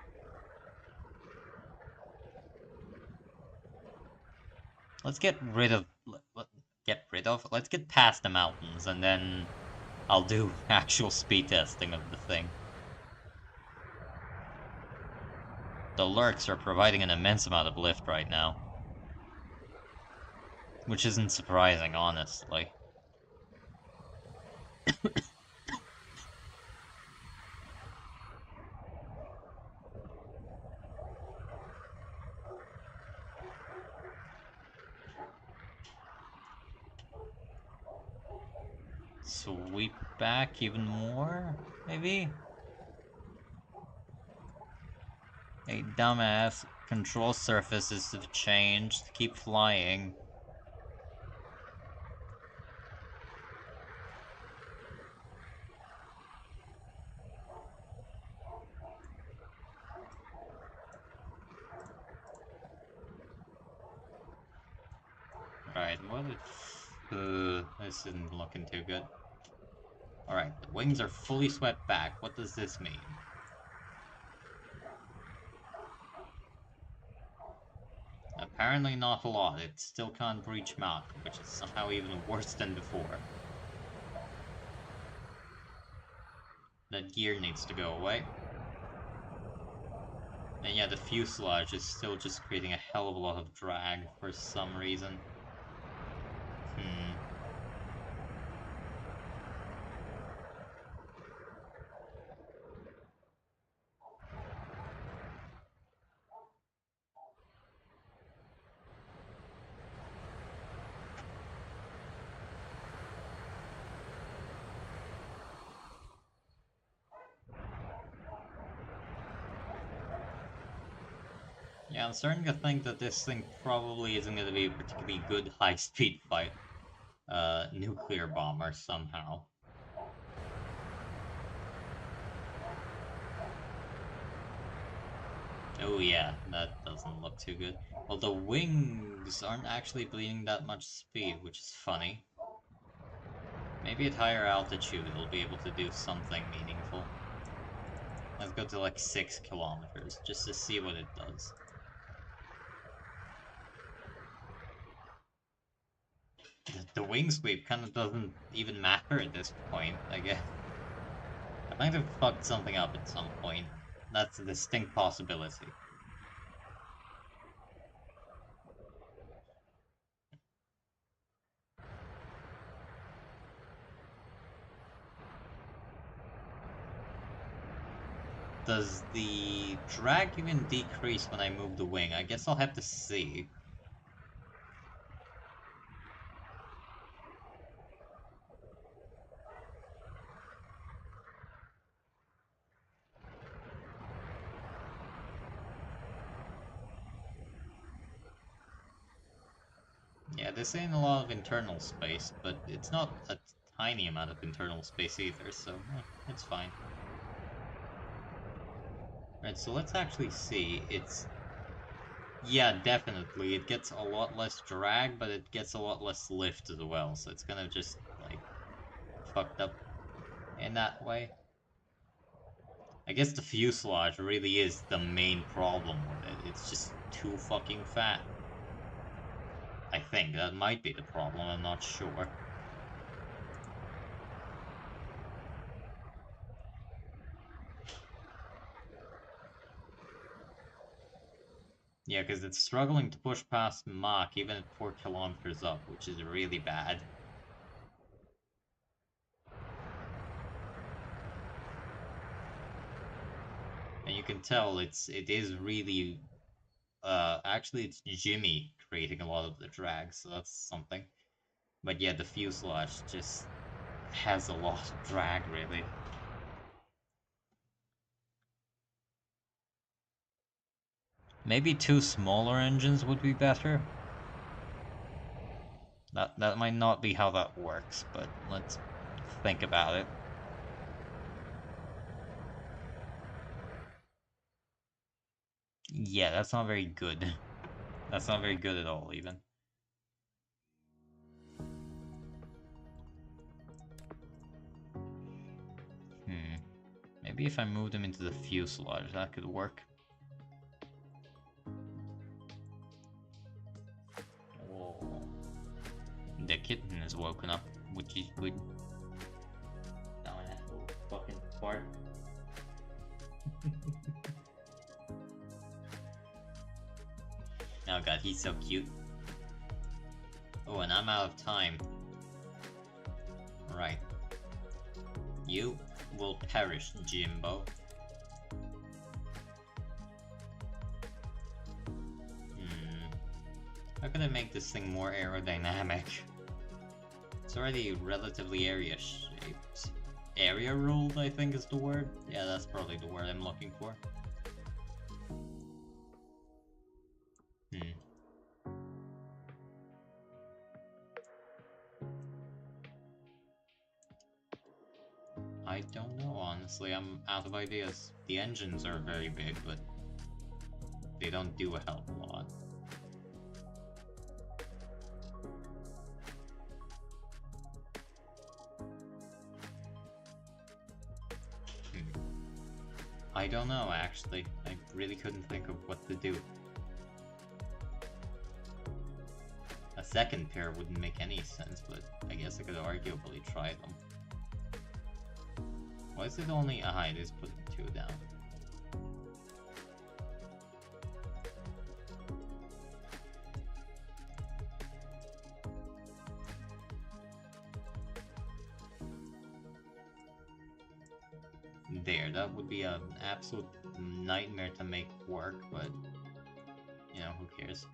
Speaker 1: Let's get rid of... Let's get past the mountains, and then I'll do actual speed testing of the thing. The lurks are providing an immense amount of lift right now. Which isn't surprising, honestly. Sweep back even more, maybe? Hey, dumbass. Control surfaces have changed. Keep flying. Right, what if... this isn't looking too good. Alright, the wings are fully swept back. What does this mean? Apparently not a lot. It still can't breach Mach, which is somehow even worse than before. That gear needs to go away. And yeah, the fuselage is still just creating a hell of a lot of drag for some reason. Yeah, I'm starting to think that this thing probably isn't going to be a particularly good high-speed fight. Nuclear bomber somehow. Oh yeah, that doesn't look too good. Well, the wings aren't actually bleeding that much speed, which is funny. Maybe at higher altitude it'll be able to do something meaningful. Let's go to like 6 kilometers, just to see what it does. The wing sweep kind of doesn't even matter at this point, I guess. I might have fucked something up at some point. That's a distinct possibility. Does the drag even decrease when I move the wing? I guess I'll have to see. Yeah, this ain't a lot of internal space, but it's not a tiny amount of internal space either, so it's fine. Right, so let's actually see. It's... Yeah, definitely. It gets a lot less drag, but it gets a lot less lift as well, so it's kind of just, like, fucked up in that way. I guess the fuselage really is the main problem with it. It's just too fucking fat. I think that might be the problem, I'm not sure. Yeah, because it's struggling to push past Mach even at 4 kilometers up, which is really bad. And you can tell it is really actually it's Jimmy creating a lot of the drag, so that's something. But yeah, the fuselage just has a lot of drag really. Maybe two smaller engines would be better. That might not be how that works, but let's think about it. Yeah, that's not very good. That's not very good at all, even. Maybe if I move them into the fuselage, that could work. Oh. The kitten is woken up, which is good. Now I have to fucking fart. Oh god, he's so cute. Oh, and I'm out of time. Right. You will perish, Jimbo. How can I make this thing more aerodynamic? It's already relatively area-shaped. Area-ruled, I think is the word? Yeah, that's probably the word I'm looking for. I don't know, honestly. I'm out of ideas. The engines are very big, but they don't do a hell of a lot. I don't know, actually. I really couldn't think of what to do. A second pair wouldn't make any sense, but I guess I could arguably try them. Why is it only... Ah, it is putting two down. There, that would be an absolute nightmare to make work, but... You know, who cares?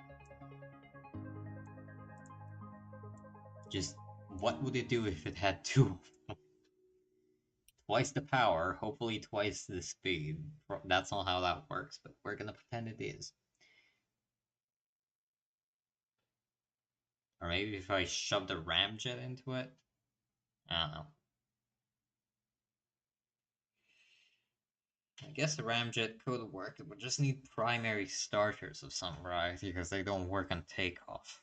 Speaker 1: Just, what would it do if it had two? Twice the power, hopefully twice the speed. That's not how that works, but we're gonna pretend it is. Or maybe if I shove the ramjet into it? I don't know. I guess the ramjet could work, it would just need primary starters of some variety, because they don't work on takeoff.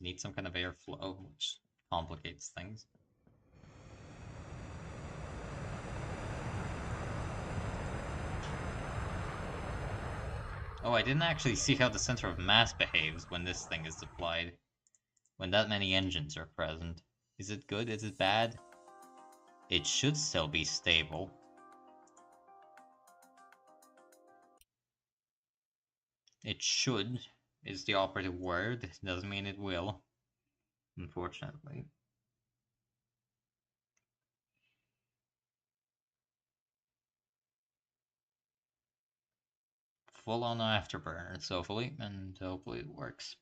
Speaker 1: Need some kind of airflow, which complicates things. Oh, I didn't actually see how the center of mass behaves when this thing is applied. When that many engines are present. Is it good? Is it bad? It should still be stable. It should is the operative word. It doesn't mean it will, unfortunately. full on afterburners, hopefully, and hopefully it works.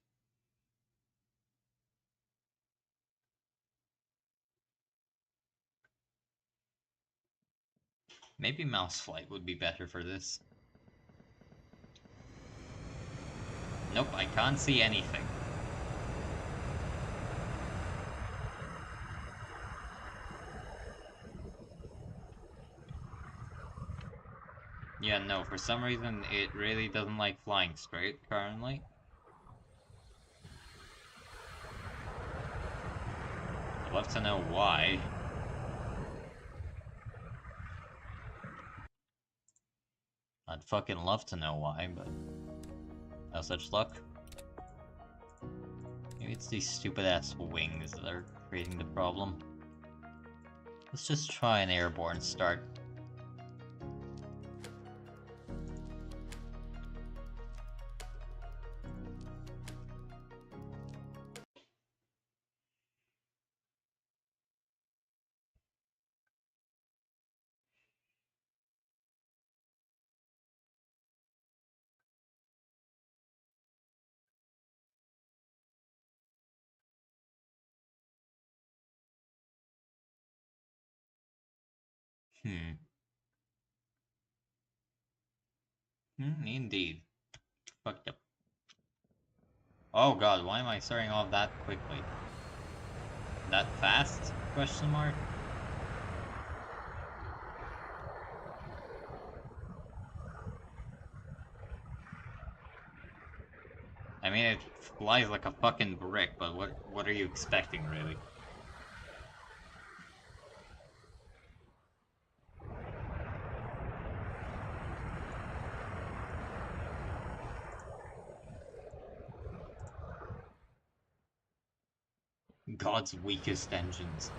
Speaker 1: Maybe mouse flight would be better for this. Nope, I can't see anything. Yeah, no, for some reason it really doesn't like flying straight currently. I'd love to know why. I'd fucking love to know why, but no such luck. Maybe it's these stupid ass wings that are creating the problem. Let's just try an airborne start. Indeed. Fucked up. Oh god, why am I starting off that quickly? That fast? Question mark? I mean, it flies like a fucking brick, but what are you expecting, really? God's weakest engines.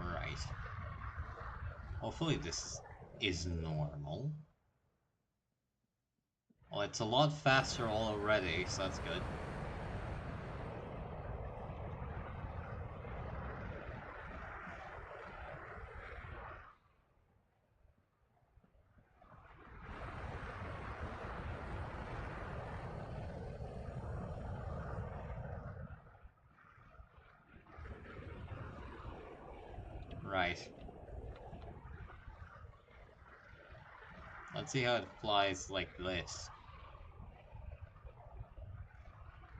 Speaker 1: Right. Hopefully this is normal. Well, it's a lot faster already, so that's good. Right. Let's see how it flies like this.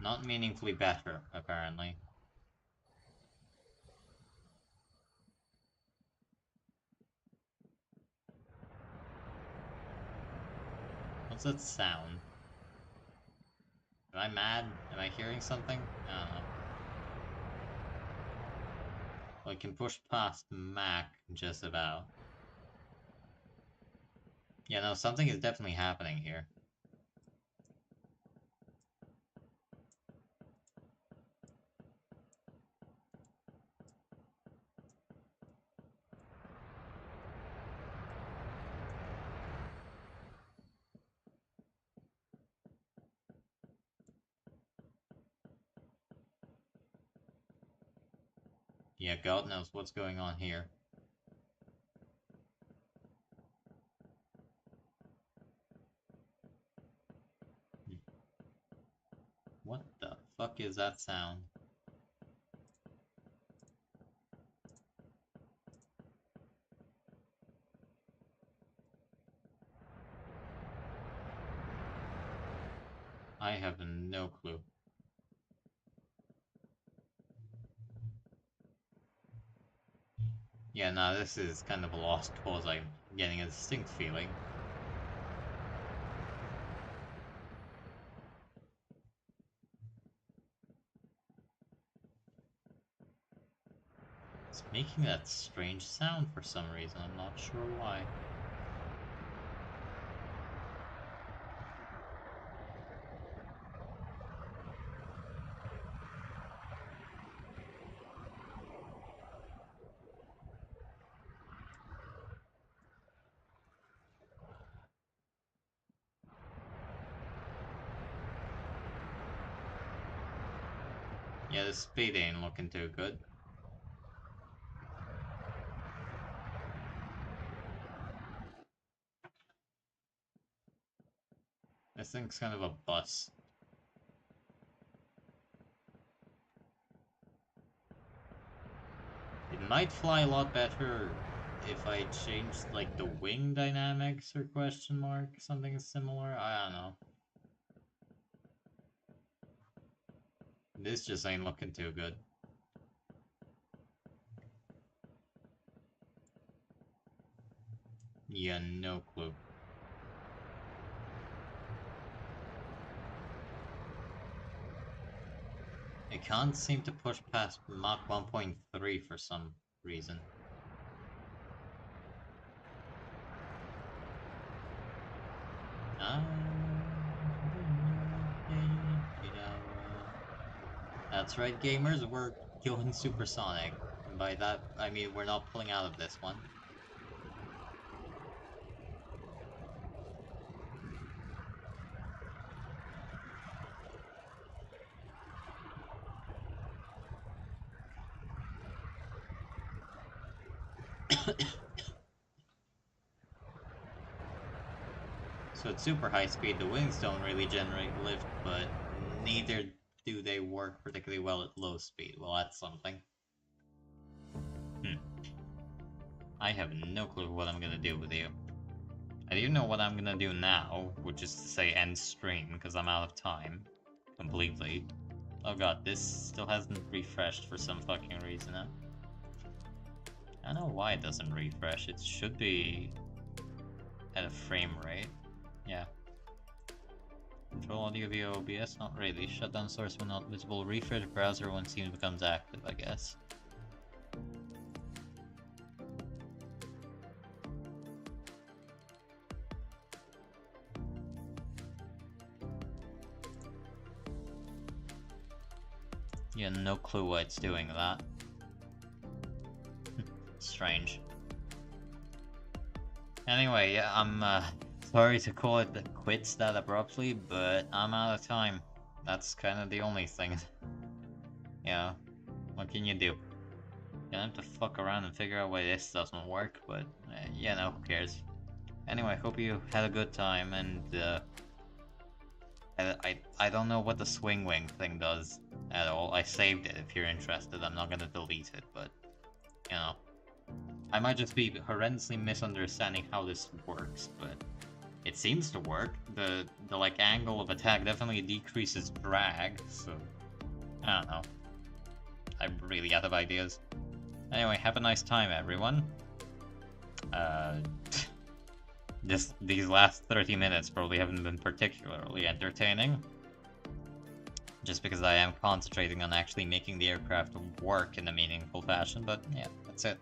Speaker 1: Not meaningfully better, apparently. What's that sound? Am I mad? Am I hearing something? I don't know. Well, I can push past Mac just about. Yeah, no, something is definitely happening here. Yeah, God knows what's going on here. What the fuck is that sound? I have no clue. Yeah, nah, this is kind of a lost cause. I'm getting a distinct feeling. It's making that strange sound for some reason. I'm not sure why. Yeah, the speed ain't looking too good. This thing's kind of a bus. It might fly a lot better if I changed, like, the wing dynamics or question mark, something similar. I don't know. This just ain't looking too good. Yeah, no clue. I can't seem to push past Mach 1.3 for some reason. That's right, gamers, we're going supersonic. And by that, I mean we're not pulling out of this one. So at super high speed, the wings don't really generate lift, but neither do they work particularly well at low speed. Well, that's something. I have no clue what I'm gonna do with you. I do know what I'm gonna do now, which is to say end stream, because I'm out of time. Completely. Oh god, this still hasn't refreshed for some fucking reason, huh? I don't know why it doesn't refresh. It should be at a frame rate. Yeah. Control audio via OBS? Not really. Shutdown source when not visible. Refresh browser when Steam becomes active, I guess. Yeah, no clue why it's doing that. Strange. Anyway, yeah, I'm sorry to call it quits that abruptly, but I'm out of time. That's kind of the only thing. Yeah, what can you do? You have to fuck around and figure out why this doesn't work, but yeah, no, who cares? Anyway, hope you had a good time, and I don't know what the swing wing thing does at all. I saved it if you're interested. I'm not gonna delete it, but you know, I might just be horrendously misunderstanding how this works, but it seems to work. The like angle of attack definitely decreases drag, so I don't know. I'm really out of ideas. Anyway, have a nice time, everyone. These last 30 minutes probably haven't been particularly entertaining. Just because I am concentrating on actually making the aircraft work in a meaningful fashion, but yeah, that's it.